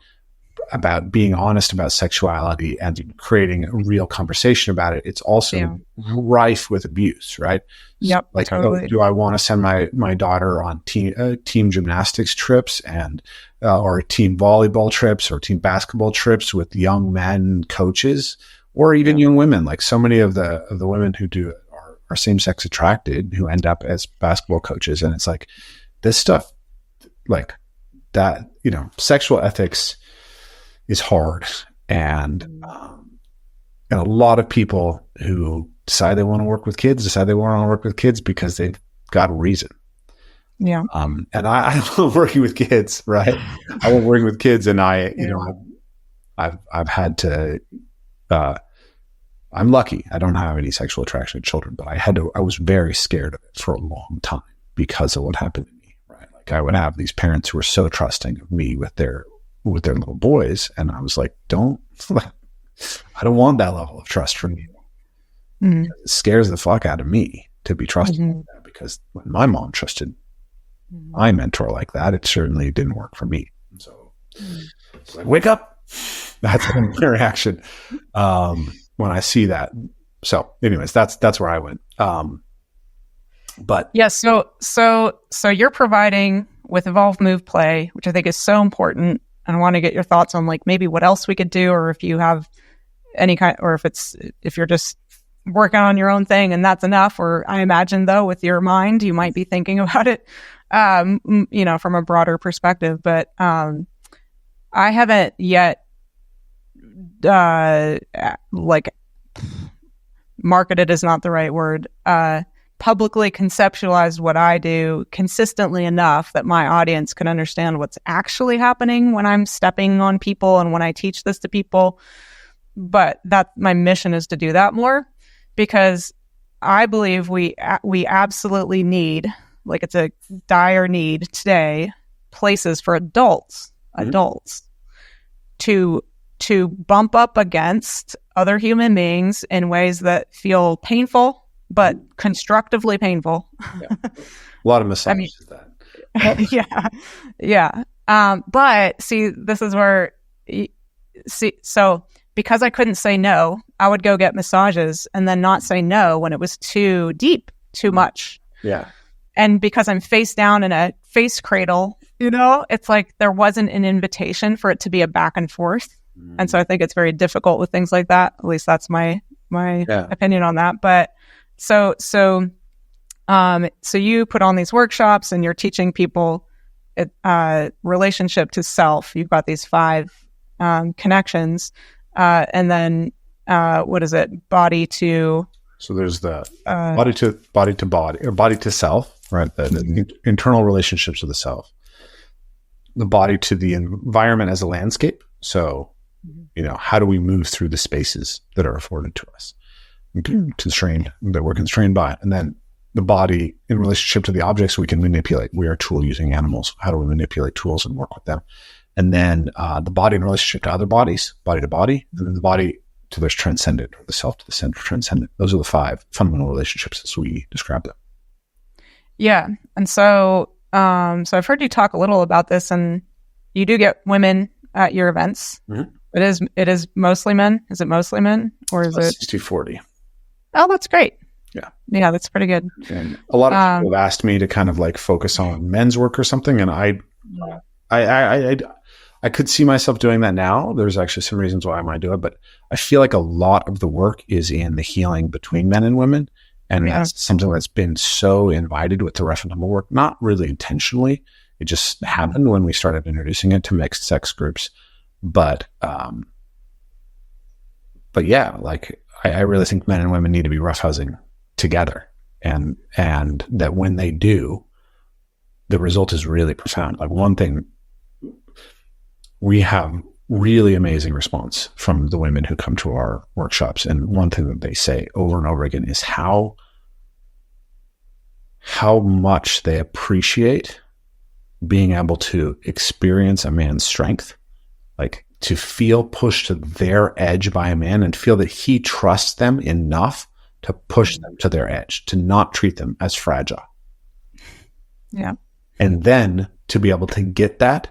being honest about sexuality and creating a real conversation about it, it's also rife with abuse, right? Yep. Like, totally. do I want to send my daughter on team gymnastics trips and or team volleyball trips or team basketball trips with young men coaches, or even young women? Like, so many of the women who do it are same-sex attracted, who end up as basketball coaches. And it's like, this stuff, like that, you know, sexual ethics is hard. And a lot of people who decide they want to work with kids because they've got a reason. Yeah. And I love working with kids, right? I love working with kids, and I've had to, I'm lucky. I don't have any sexual attraction to children, but I was very scared of it for a long time because of what happened to me, right? Like I would have these parents who were so trusting of me with their little boys. And I was like, I don't want that level of trust from you. Mm-hmm. It scares the fuck out of me to be trusted like that, because when my mom trusted my mentor like that, it certainly didn't work for me. So it's like, wake up. That's my reaction when I see that. So anyways, that's where I went. But yeah, so you're providing with Evolve Move Play, which I think is so important. And I want to get your thoughts on like maybe what else we could do, or if you have any kind, or if you're just working on your own thing and that's enough. Or I imagine though, with your mind, you might be thinking about it, from a broader perspective. But I haven't yet marketed is not the right word. Publicly conceptualized what I do consistently enough that my audience can understand what's actually happening when I'm stepping on people and when I teach this to people. But my mission is to do that more, because I believe we absolutely need, like it's a dire need today, places for adults to bump up against other human beings in ways that feel painful, but constructively painful. Yeah. A lot of massages that. Yeah. But see, this is where, so because I couldn't say no, I would go get massages and then not say no when it was too deep, too much. Yeah. And because I'm face down in a face cradle, it's like there wasn't an invitation for it to be a back and forth. And so I think it's very difficult with things like that. At least that's my opinion on that. But so you put on these workshops and you're teaching people relationship to self. You've got these 5 connections, and then what is it? Body to. So there's the body to body, or body to self, right? The internal relationships with the self. The body to the environment as a landscape. So, how do we move through the spaces that are afforded to us, that we're constrained by? And then the body in relationship to the objects we can manipulate. We are tool using animals. How do we manipulate tools and work with them? And then the body in relationship to other bodies, body to body, and then the body to the transcendent, or the self to the center transcendent. Those are the 5 fundamental relationships as we describe them. Yeah. And so I've heard you talk a little about this, and you do get women at your events. Mm-hmm. It is mostly men. Is it mostly men, or is it 60-40? Oh, that's great. Yeah, that's pretty good. And a lot of people have asked me to kind of like focus on men's work or something, and I could see myself doing that now. There's actually some reasons why I might do it, but I feel like a lot of the work is in the healing between men and women, and that's something that's been so invited with the rough-and-tumble work, not really intentionally. It just happened when we started introducing it to mixed sex groups. But yeah, like I really think men and women need to be roughhousing together, and that when they do, the result is really profound. Like one thing, we have really amazing response from the women who come to our workshops. And one thing that they say over and over again is how much they appreciate being able to experience a man's strength, like to feel pushed to their edge by a man and feel that he trusts them enough to push them to their edge, to not treat them as fragile. Yeah. And then to be able to get that,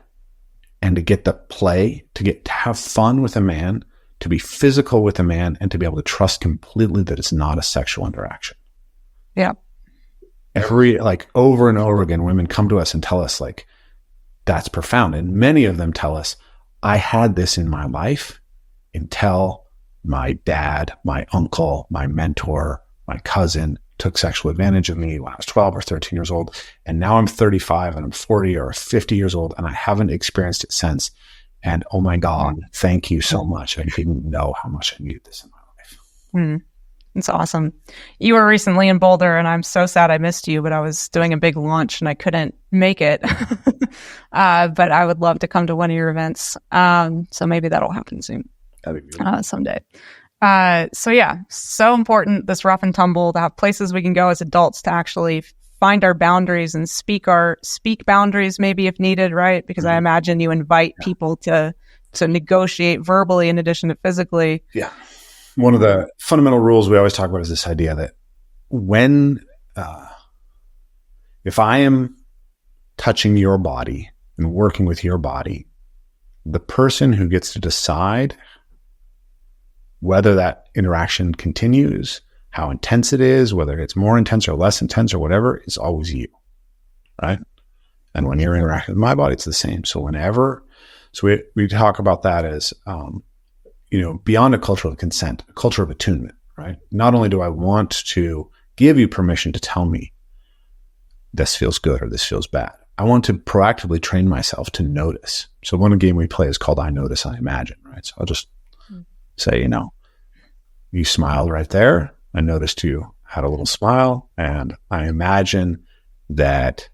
and to get the play, to have fun with a man, to be physical with a man, and to be able to trust completely that it's not a sexual interaction. Yeah. Over and over again, women come to us and tell us like, that's profound. And many of them tell us, I had this in my life until my dad, my uncle, my mentor, my cousin took sexual advantage of me when I was 12 or 13 years old. And now I'm 35 and I'm 40 or 50 years old, and I haven't experienced it since. And oh my God, thank you so much. I didn't know how much I needed this in my life. It's awesome. You were recently in Boulder, and I'm so sad I missed you, but I was doing a big launch and I couldn't make it. But I would love to come to one of your events. So maybe that'll happen soon. That'd be beautiful. Someday. So yeah, so important, this rough and tumble, to have places we can go as adults to actually find our boundaries and speak boundaries maybe if needed, right? Because I imagine you invite people to negotiate verbally in addition to physically. Yeah. One of the fundamental rules we always talk about is this idea that if I am touching your body and working with your body, the person who gets to decide whether that interaction continues, how intense it is, whether it's more intense or less intense or whatever, is always you, right? And when you're interacting with my body, it's the same. So we talk about that as, beyond a culture of consent, a culture of attunement, right? Not only do I want to give you permission to tell me this feels good or this feels bad, I want to proactively train myself to notice. So one game we play is called I Notice, I Imagine, right? So I'll just say, you smiled right there. I noticed you had a little smile, and I imagine that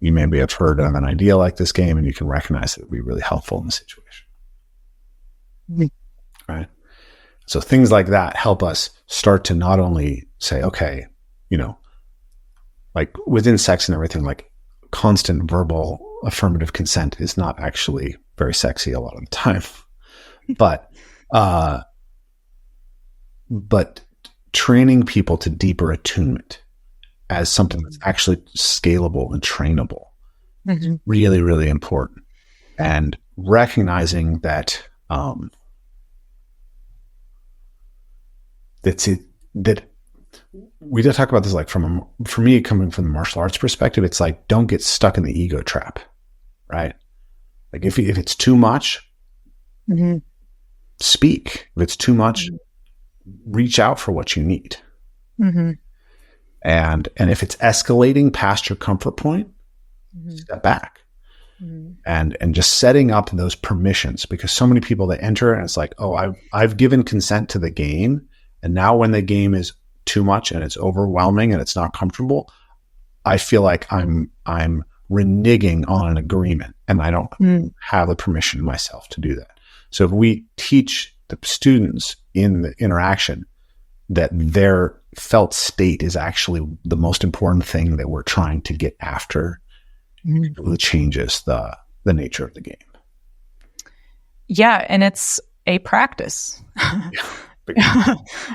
you maybe have heard of an idea like this game and you can recognize that it would be really helpful in the situation. Right? So things like that help us start to not only say, okay, like within sex and everything, like constant verbal affirmative consent is not actually very sexy a lot of the time, but training people to deeper attunement as something that's actually scalable and trainable, really, really important. And recognizing that, that we did talk about this, like for me, coming from the martial arts perspective, it's like, don't get stuck in the ego trap, right? Like if it's too much, speak. If it's too much, reach out for what you need. And if it's escalating past your comfort point, step back. And just setting up those permissions, because so many people that enter and it's like, oh, I've given consent to the game, and now when the game is too much and it's overwhelming and it's not comfortable, I feel like I'm reneging on an agreement, and I don't have the permission myself to do that. So if we teach the students in the interaction that their felt state is actually the most important thing that we're trying to get after, it changes the nature of the game. Yeah, and it's a practice.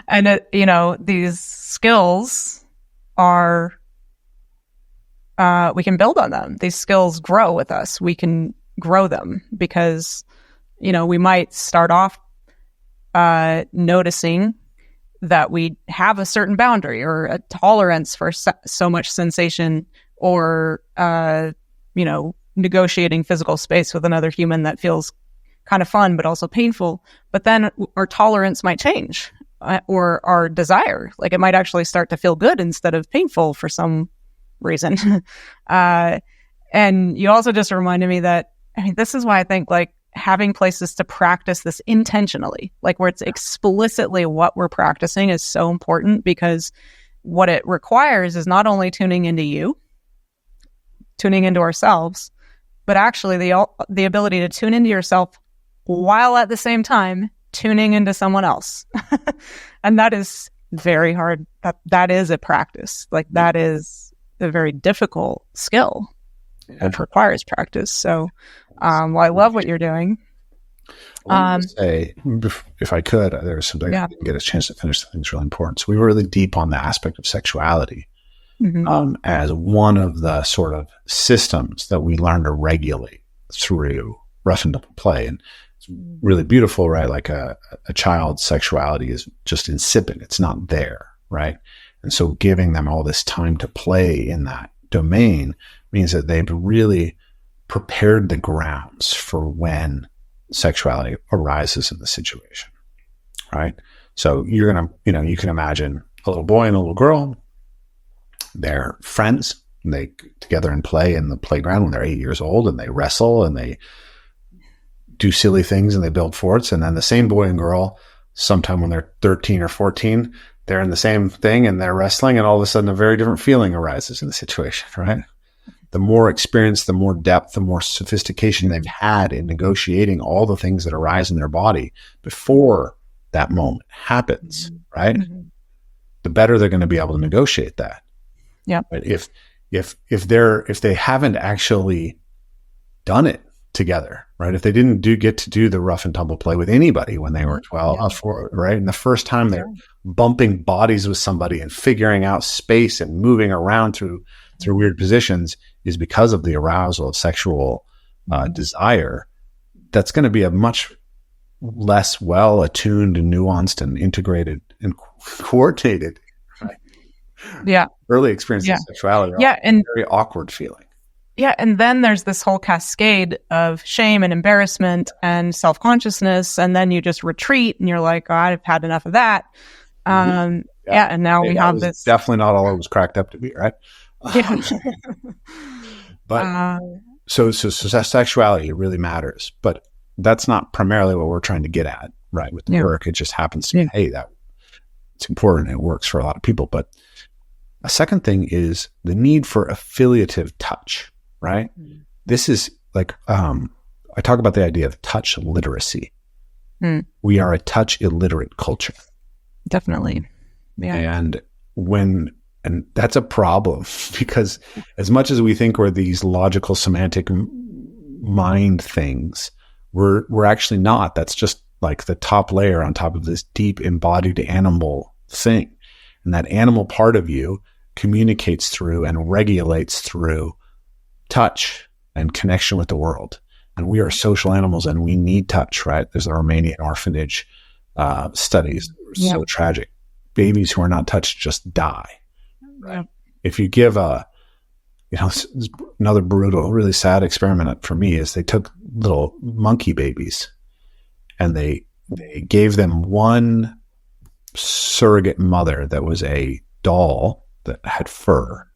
And these skills are, we can build on them. These skills grow with us. We can grow them because, we might start off noticing that we have a certain boundary or a tolerance for so much sensation, or, negotiating physical space with another human that feels kind of fun, but also painful. But then our tolerance might change, or our desire, like it might actually start to feel good instead of painful for some reason. And you also just reminded me that, this is why I think like having places to practice this intentionally, like where it's explicitly what we're practicing, is so important, because what it requires is not only tuning into ourselves, but actually the ability to tune into yourself while at the same time tuning into someone else. And that is very hard. That is a practice. Like that is a very difficult skill. It requires practice. So, I love what you're doing. I want to say, if I could, there's something I didn't get a chance to finish. I think it's really important. So we were really deep on the aspect of sexuality as one of the sort of systems that we learn to regulate through rough-and-tumble play. And it's really beautiful, right? Like a child's sexuality is just insipid. It's not there, right? And so giving them all this time to play in that domain means that they've really prepared the grounds for when sexuality arises in the situation, right? So you're going to, you can imagine a little boy and a little girl, they're friends, and they get together and play in the playground when they're 8 years old, and they wrestle and they do silly things and they build forts. And then the same boy and girl, sometime when they're 13 or 14, they're in the same thing and they're wrestling, and all of a sudden a very different feeling arises in the situation, right? The more experience, the more depth, the more sophistication they've had in negotiating all the things that arise in their body before that moment happens, right? Mm-hmm. The better they're going to be able to negotiate that. Yeah. But if they haven't actually done it together, right? If they didn't get to do the rough and tumble play with anybody when they were 12, right? And the first time they're bumping bodies with somebody and figuring out space and moving around through weird positions is because of the arousal of sexual desire, that's going to be a much less well attuned and nuanced and integrated and coordinated, right? Yeah. Early experience of sexuality. Yeah. And very awkward feeling. Yeah. And then there's this whole cascade of shame and embarrassment and self-consciousness. And then you just retreat and you're like, oh, I've had enough of that. And now we have this. Definitely not all it was cracked up to be, right? Yeah. But so sexuality really matters, but that's not primarily what we're trying to get at, right? With the work, it just happens to be, hey, that it's important. It works for a lot of people. But a second thing is the need for affiliative touch, right? Mm-hmm. This is like, I talk about the idea of touch literacy. Mm. We are a touch illiterate culture. Definitely. Yeah. And that's a problem because as much as we think we're these logical semantic mind things, we're actually not. That's just like the top layer on top of this deep embodied animal thing. And that animal part of you communicates through and regulates through touch and connection with the world. And we are social animals and we need touch, right? There's the Romanian orphanage studies. So tragic. Babies who are not touched just die. Right. If you give another brutal, really sad experiment for me is they took little monkey babies and they gave them one surrogate mother that was a doll that had fur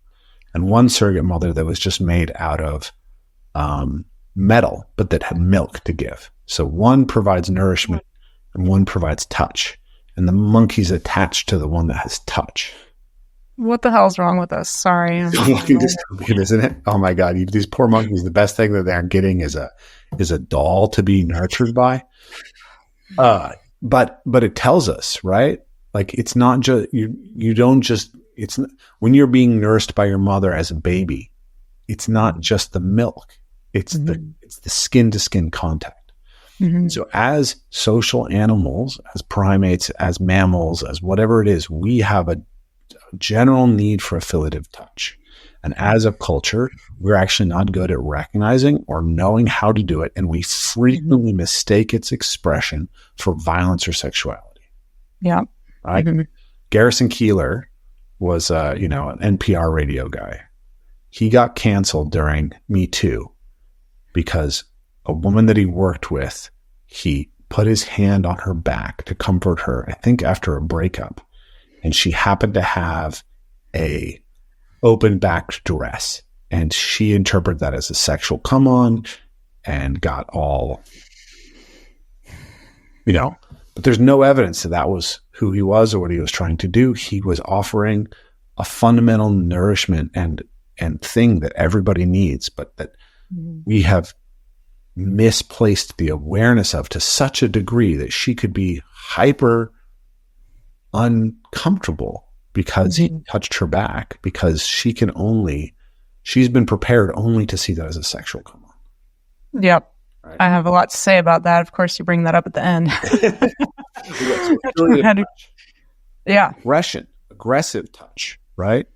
and one surrogate mother that was just made out of metal, but that had milk to give. So one provides nourishment and one provides touch. And the monkey's attached to the one that has touch. What the hell's wrong with us? Sorry. Isn't it? Oh my God. These poor monkeys, the best thing that they're getting is a doll to be nurtured by. But it tells us, right? Like it's not just, you don't just, it's when you're being nursed by your mother as a baby, it's not just the milk. It's the skin to skin contact. Mm-hmm. So as social animals, as primates, as mammals, as whatever it is, we have a general need for affiliative touch. And as a culture, we're actually not good at recognizing or knowing how to do it. And we frequently mistake its expression for violence or sexuality. Yeah. Right? Mm-hmm. Garrison Keillor was, an NPR radio guy. He got canceled during Me Too because a woman that he worked with, he put his hand on her back to comfort her, I think after a breakup. And she happened to have a open-backed dress. And she interpreted that as a sexual come-on and got all, But there's no evidence that was who he was or what he was trying to do. He was offering a fundamental nourishment and thing that everybody needs, but that we have misplaced the awareness of to such a degree that she could be hyper uncomfortable because he touched her back, because she's been prepared only to see that as a sexual come on. Yep. Right. I have a lot to say about that. Of course, you bring that up at the end. Yeah. Aggressive touch, right?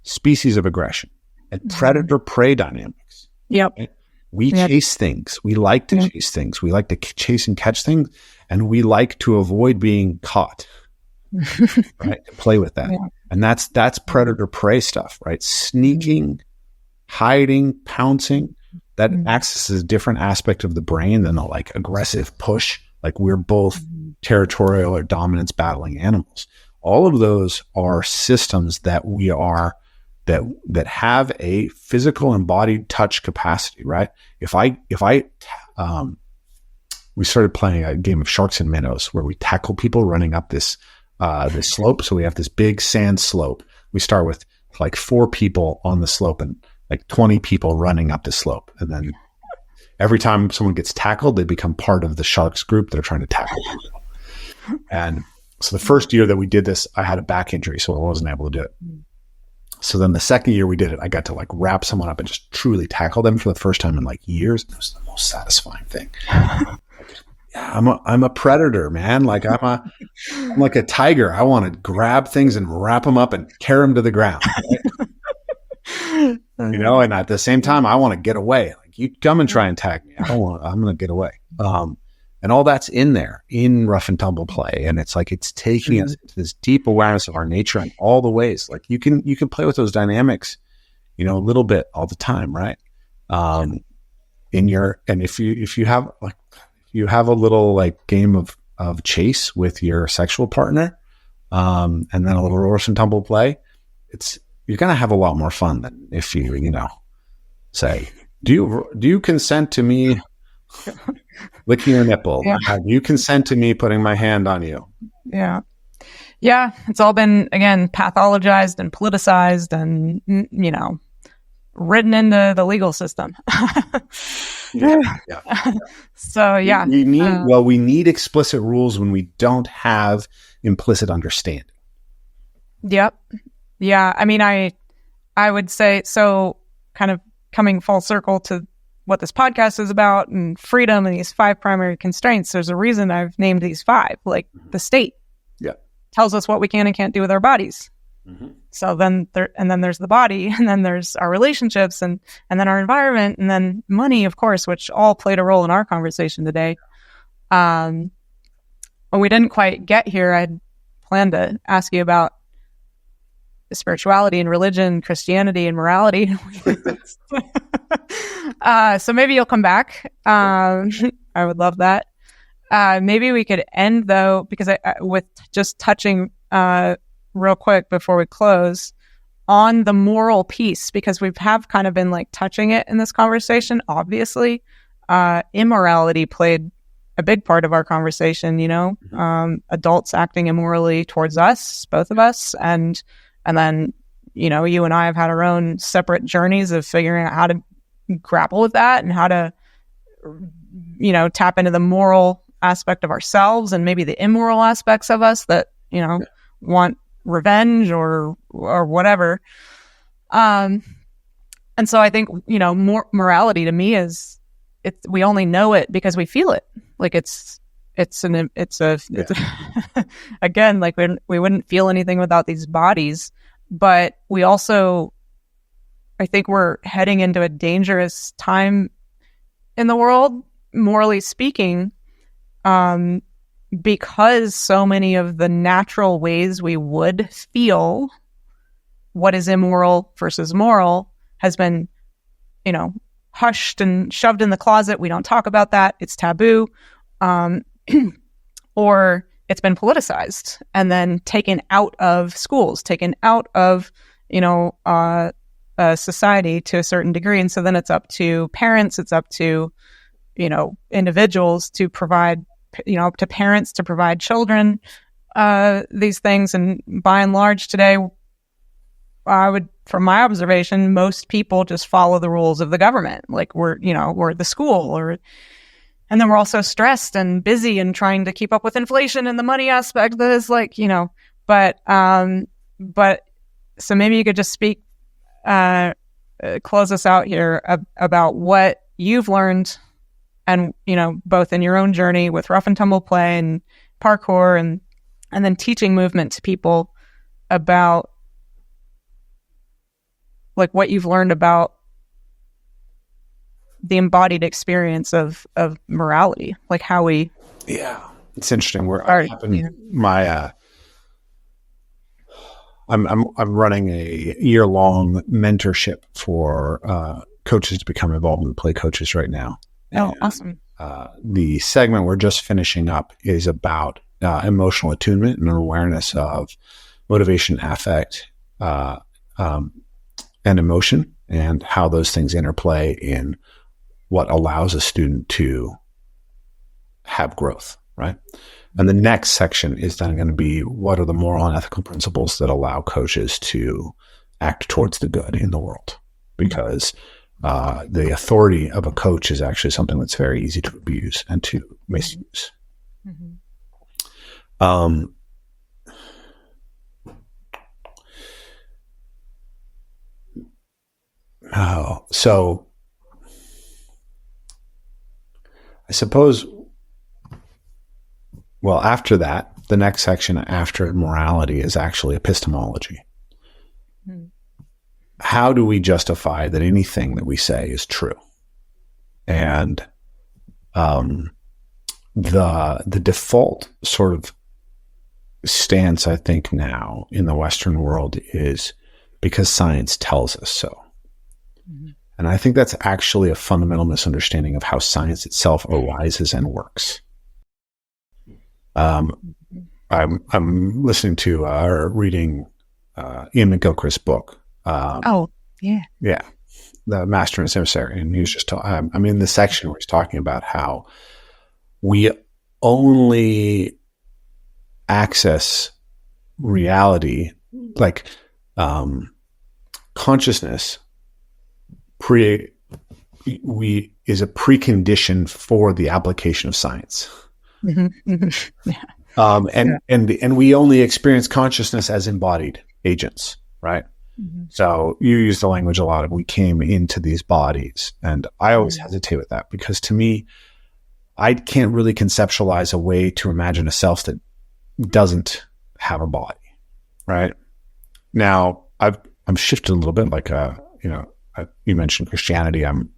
Species of aggression and predator-prey dynamics. Yep. Right? We chase things. We like to chase things. We like to chase and catch things, and we like to avoid being caught. Right? To play with that. Yeah. And that's predator-prey stuff, right? Sneaking, hiding, pouncing. That accesses a different aspect of the brain than a aggressive push. Like we're both territorial or dominance battling animals. All of those are systems that we are that have a physical embodied touch capacity, right? We started playing a game of sharks and minnows where we tackle people running up this this slope. So we have this big sand slope. We start with like 4 people on the slope and like 20 people running up the slope. And then every time someone gets tackled, they become part of the sharks group that are trying to tackle people. And so the first year that we did this, I had a back injury, so I wasn't able to do it. So then the second year we did it, I got to like wrap someone up and just truly tackle them for the first time in like years. It was the most satisfying thing. Yeah, I'm a predator, man. Like I'm like a tiger. I want to grab things and wrap them up and carry them to the ground. Right? And at the same time, I want to get away. Like you come and try and tag me. I'm going to get away. And all that's in there in rough and tumble play. And it's like, it's taking us to this deep awareness of our nature in all the ways. Like you can play with those dynamics, a little bit all the time. Right. And if you have a little like game of chase with your sexual partner, and then a little rough and tumble play, you're going to have a lot more fun than if you say, do you consent to me licking your nipple? Yeah. Do you consent to me putting my hand on you? Yeah. Yeah. It's all been, again, pathologized and politicized and, written into the legal system. Yeah. So, yeah. We need explicit rules when we don't have implicit understanding. Yep. Yeah. I mean, I would say, so kind of coming full circle to what this podcast is about and freedom and these 5 primary constraints, there's a reason I've named these 5, like the state tells us what we can and can't do with our bodies. Mm-hmm. So then there's the body, and then there's our relationships and then our environment, and then money, of course, which all played a role in our conversation today. When we didn't quite get here, I'd planned to ask you about spirituality and religion, Christianity and morality. So maybe you'll come back. I would love that. Maybe we could end though, because with just touching real quick before we close on the moral piece, because we have kind of been like touching it in this conversation. Obviously, immorality played a big part of our conversation. Adults acting immorally towards us, both of us, and then, you and I have had our own separate journeys of figuring out how to grapple with that and how to, tap into the moral aspect of ourselves and maybe the immoral aspects of us that, want revenge or whatever. And so I think, morality to me is, we only know it because we feel it. Like again, like we wouldn't feel anything without these bodies. But we also, I think we're heading into a dangerous time in the world, morally speaking, because so many of the natural ways we would feel what is immoral versus moral has been, hushed and shoved in the closet. We don't talk about that. It's taboo. Or it's been politicized and then taken out of schools, taken out of, society to a certain degree. And so then it's up to parents, it's up to, individuals to provide, to parents to provide children these things. And by and large today, from my observation, most people just follow the rules of the government. Like we're the school and then we're also stressed and busy and trying to keep up with inflation and the money aspect that is like, but so maybe you could just speak, close us out here about what you've learned and, both in your own journey with rough and tumble play and parkour and then teaching movement to people about like what you've learned about the embodied experience of morality, like how we. Yeah, it's interesting. I'm running a year-long mentorship for coaches to become involved in play coaches right now. Oh, awesome. The segment we're just finishing up is about emotional attunement and awareness of motivation, affect, and emotion, and how those things interplay in what allows a student to have growth, right? And the next section is then going to be, what are the moral and ethical principles that allow coaches to act towards the good in the world? Because the authority of a coach is actually something that's very easy to abuse and to misuse. So I suppose, well, after that, the next section after morality is actually epistemology. How do we justify that anything that we say is true? And the default sort of stance, I think, now in the Western world is because science tells us so. And I think that's actually a fundamental misunderstanding of how science itself arises and works. I'm listening to or reading Ian McGilchrist's book. Yeah, The Master and His Emissary, and he was just I'm in the section where he's talking about how we only access reality, like consciousness, is a precondition for the application of science. And we only experience consciousness as embodied agents, right? So you use the language a lot of, we came into these bodies, and I always hesitate with that, because to me, I can't really conceptualize a way to imagine a self that doesn't have a body, right? Now I'm shifted a little bit, like you mentioned Christianity. I'm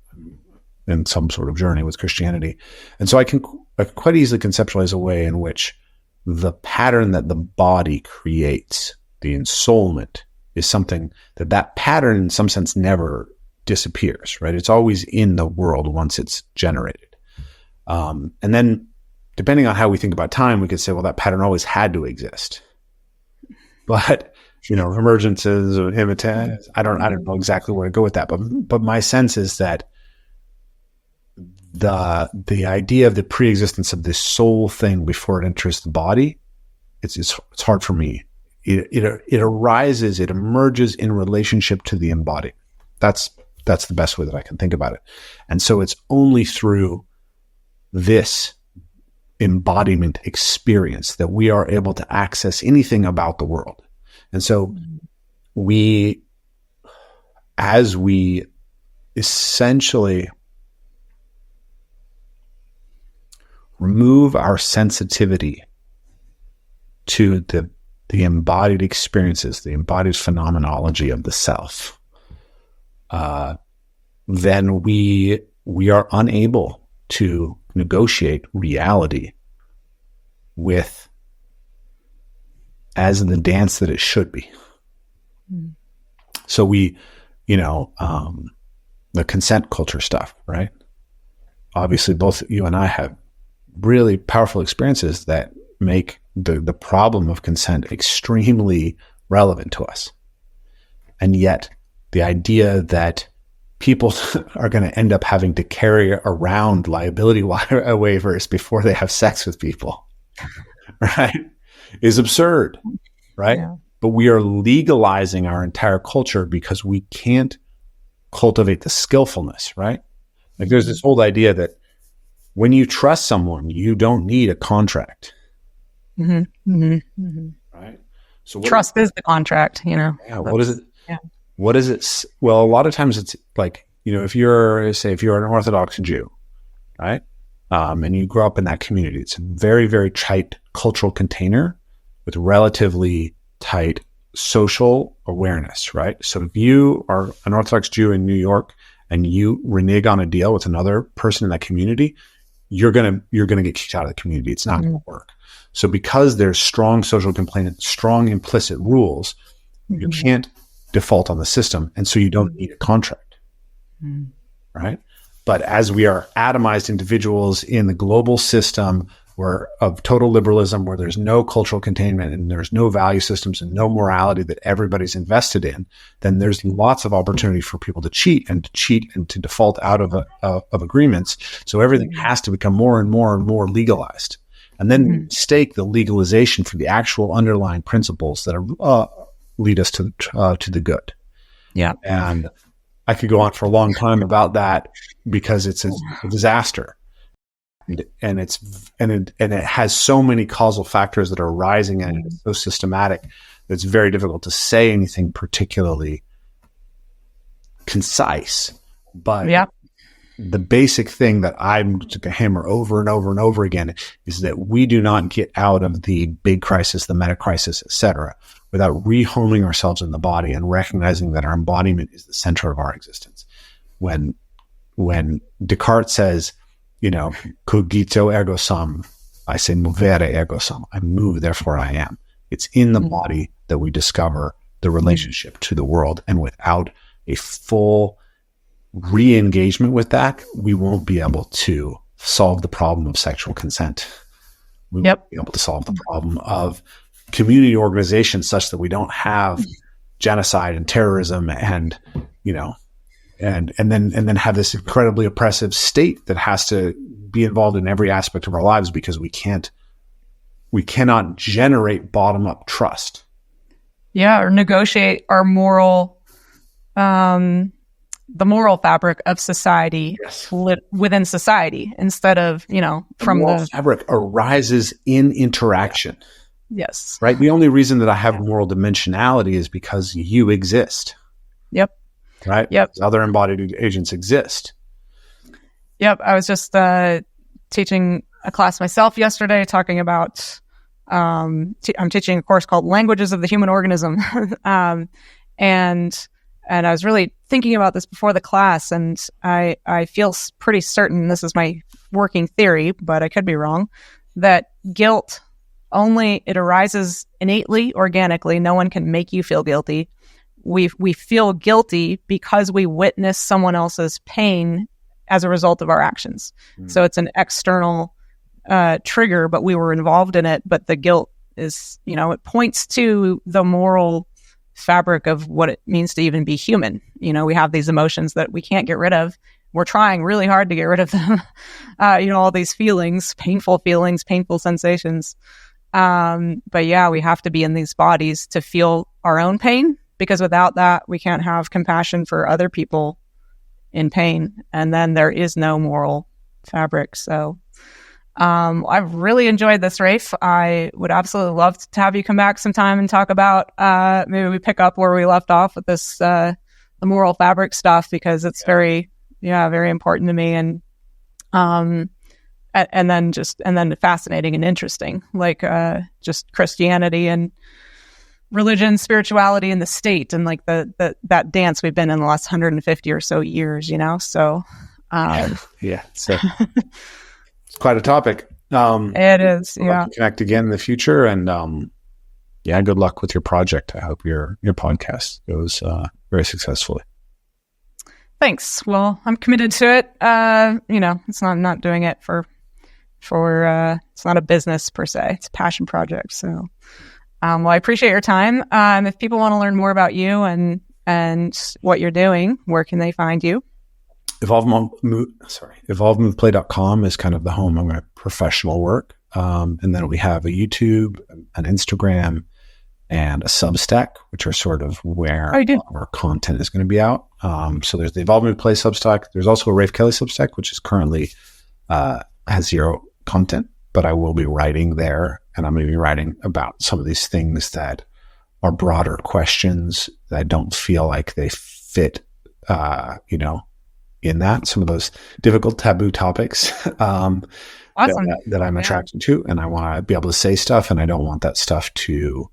in some sort of journey with Christianity. And so I can quite easily conceptualize a way in which the pattern that the body creates, the ensoulment, is something that pattern in some sense never disappears, right? It's always in the world once it's generated. And then depending on how we think about time, we could say, well, that pattern always had to exist. But emergences of imitators, I don't know exactly where to go with that, but my sense is that the idea of the preexistence of this soul thing before it enters the body, it's hard for me. It arises, it emerges in relationship to the embodied. That's the best way that I can think about it. And so it's only through this embodiment experience that we are able to access anything about the world. And so as we essentially remove our sensitivity to the embodied experiences, the embodied phenomenology of the self, then we are unable to negotiate reality as the dance that it should be. So the consent culture stuff, right? Obviously, both you and I have really powerful experiences that make the problem of consent extremely relevant to us. And yet the idea that people are going to end up having to carry around liability waivers before they have sex with people, right, is absurd, right? Yeah. But we are legalizing our entire culture because we can't cultivate the skillfulness, right? Like there's this old idea that when you trust someone, you don't need a contract. Right? So trust is the contract, Yeah. What is it? Yeah. What is it? Well, a lot of times it's like, if you're an Orthodox Jew, right? And you grow up in that community, it's a very, very tight cultural container with relatively tight social awareness, right? So if you are an Orthodox Jew in New York and you renege on a deal with another person in that community, you're gonna get kicked out of the community. It's not going to work. So because there's strong social complaint, strong implicit rules, you can't default on the system, and so you don't need a contract, right? But as we are atomized individuals in the global system of total liberalism, where there's no cultural containment and there's no value systems and no morality that everybody's invested in, then there's lots of opportunity for people to cheat and to default out of agreements. So everything has to become more and more and more legalized. and then mistake the legalization for the actual underlying principles that are, lead us to the good. Yeah. And I could go on for a long time about that because it's a disaster. And it has so many causal factors that are arising, and it's so systematic that it's very difficult to say anything particularly concise. But the basic thing that I'm going to hammer over and over and over again is that we do not get out of the big crisis, the meta crisis, etc., without rehoming ourselves in the body and recognizing that our embodiment is the center of our existence. When Descartes says, cogito ergo sum, I say movere ergo sum. I move, therefore I am. It's in the body that we discover the relationship to the world. And without a full re-engagement with that, we won't be able to solve the problem of sexual consent. We won't be able to solve the problem of community organization such that we don't have genocide and terrorism and then have this incredibly oppressive state that has to be involved in every aspect of our lives because we cannot generate bottom up trust. Yeah. Or negotiate our the moral fabric of society within society instead of, from the moral fabric arises in interaction. Yes. Right. The only reason that I have moral dimensionality is because you exist. Yep. Right. Yep. Other embodied agents exist. Yep. I was just teaching a class myself yesterday talking about, I'm teaching a course called Languages of the Human Organism. And I was really thinking about this before the class, and I feel pretty certain, this is my working theory, but I could be wrong, that guilt it arises innately, organically. No one can make you feel guilty. We feel guilty because we witness someone else's pain as a result of our actions. So it's an external trigger, but we were involved in it. But the guilt is, it points to the moral fabric of what it means to even be human. We have these emotions that we can't get rid of. We're trying really hard to get rid of them. All these feelings, painful sensations. But yeah, we have to be in these bodies to feel our own pain, because without that, we can't have compassion for other people in pain. And then there is no moral fabric. So I've really enjoyed this, Rafe. I would absolutely love to have you come back sometime and talk about, maybe we pick up where we left off with this, the moral fabric stuff, because it's very important to me. And then fascinating and interesting, like, just Christianity and religion, spirituality, and the state, and like that dance we've been in the last 150 or so years, so, so it's quite a topic. It is. Yeah. Connect again in the future. And, good luck with your project. I hope your podcast goes, very successfully. Thanks. Well, I'm committed to it. It's not, I'm not doing it for it's not a business per se. It's a passion project. So, I appreciate your time. If people want to learn more about you and what you're doing, where can they find you? EvolveMovePlay.com is kind of the home of my professional work. And then we have a YouTube, an Instagram, and a Substack, which are sort of where our content is going to be out. So there's the Evolve Move Play Substack. There's also a Rafe Kelley Substack, which is currently has zero content, but I will be writing there, and I'm going to be writing about some of these things that are broader questions that I don't feel like they fit, in that, some of those difficult taboo topics awesome. that I'm attracted to, and I want to be able to say stuff, and I don't want that stuff to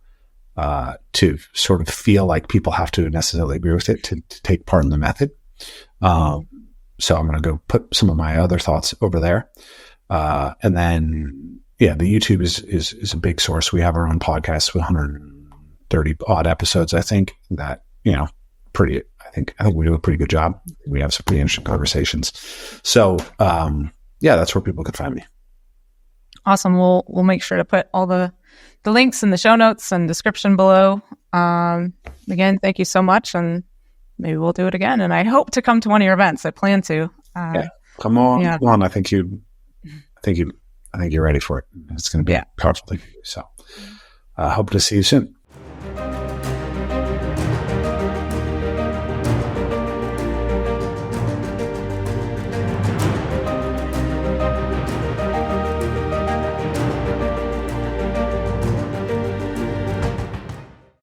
sort of feel like people have to necessarily agree with it to take part in the method. So I'm going to go put some of my other thoughts over there. And then, the YouTube is a big source. We have our own podcast with 130 odd episodes, I think, that, I think we do a pretty good job. We have some pretty interesting conversations. So, that's where people can find me. Awesome. We'll make sure to put all the links in the show notes and description below. Again, thank you so much, and maybe we'll do it again. And I hope to come to one of your events. I plan to. Come on. I think I think you're ready for it. It's going to be powerful. So hope to see you soon.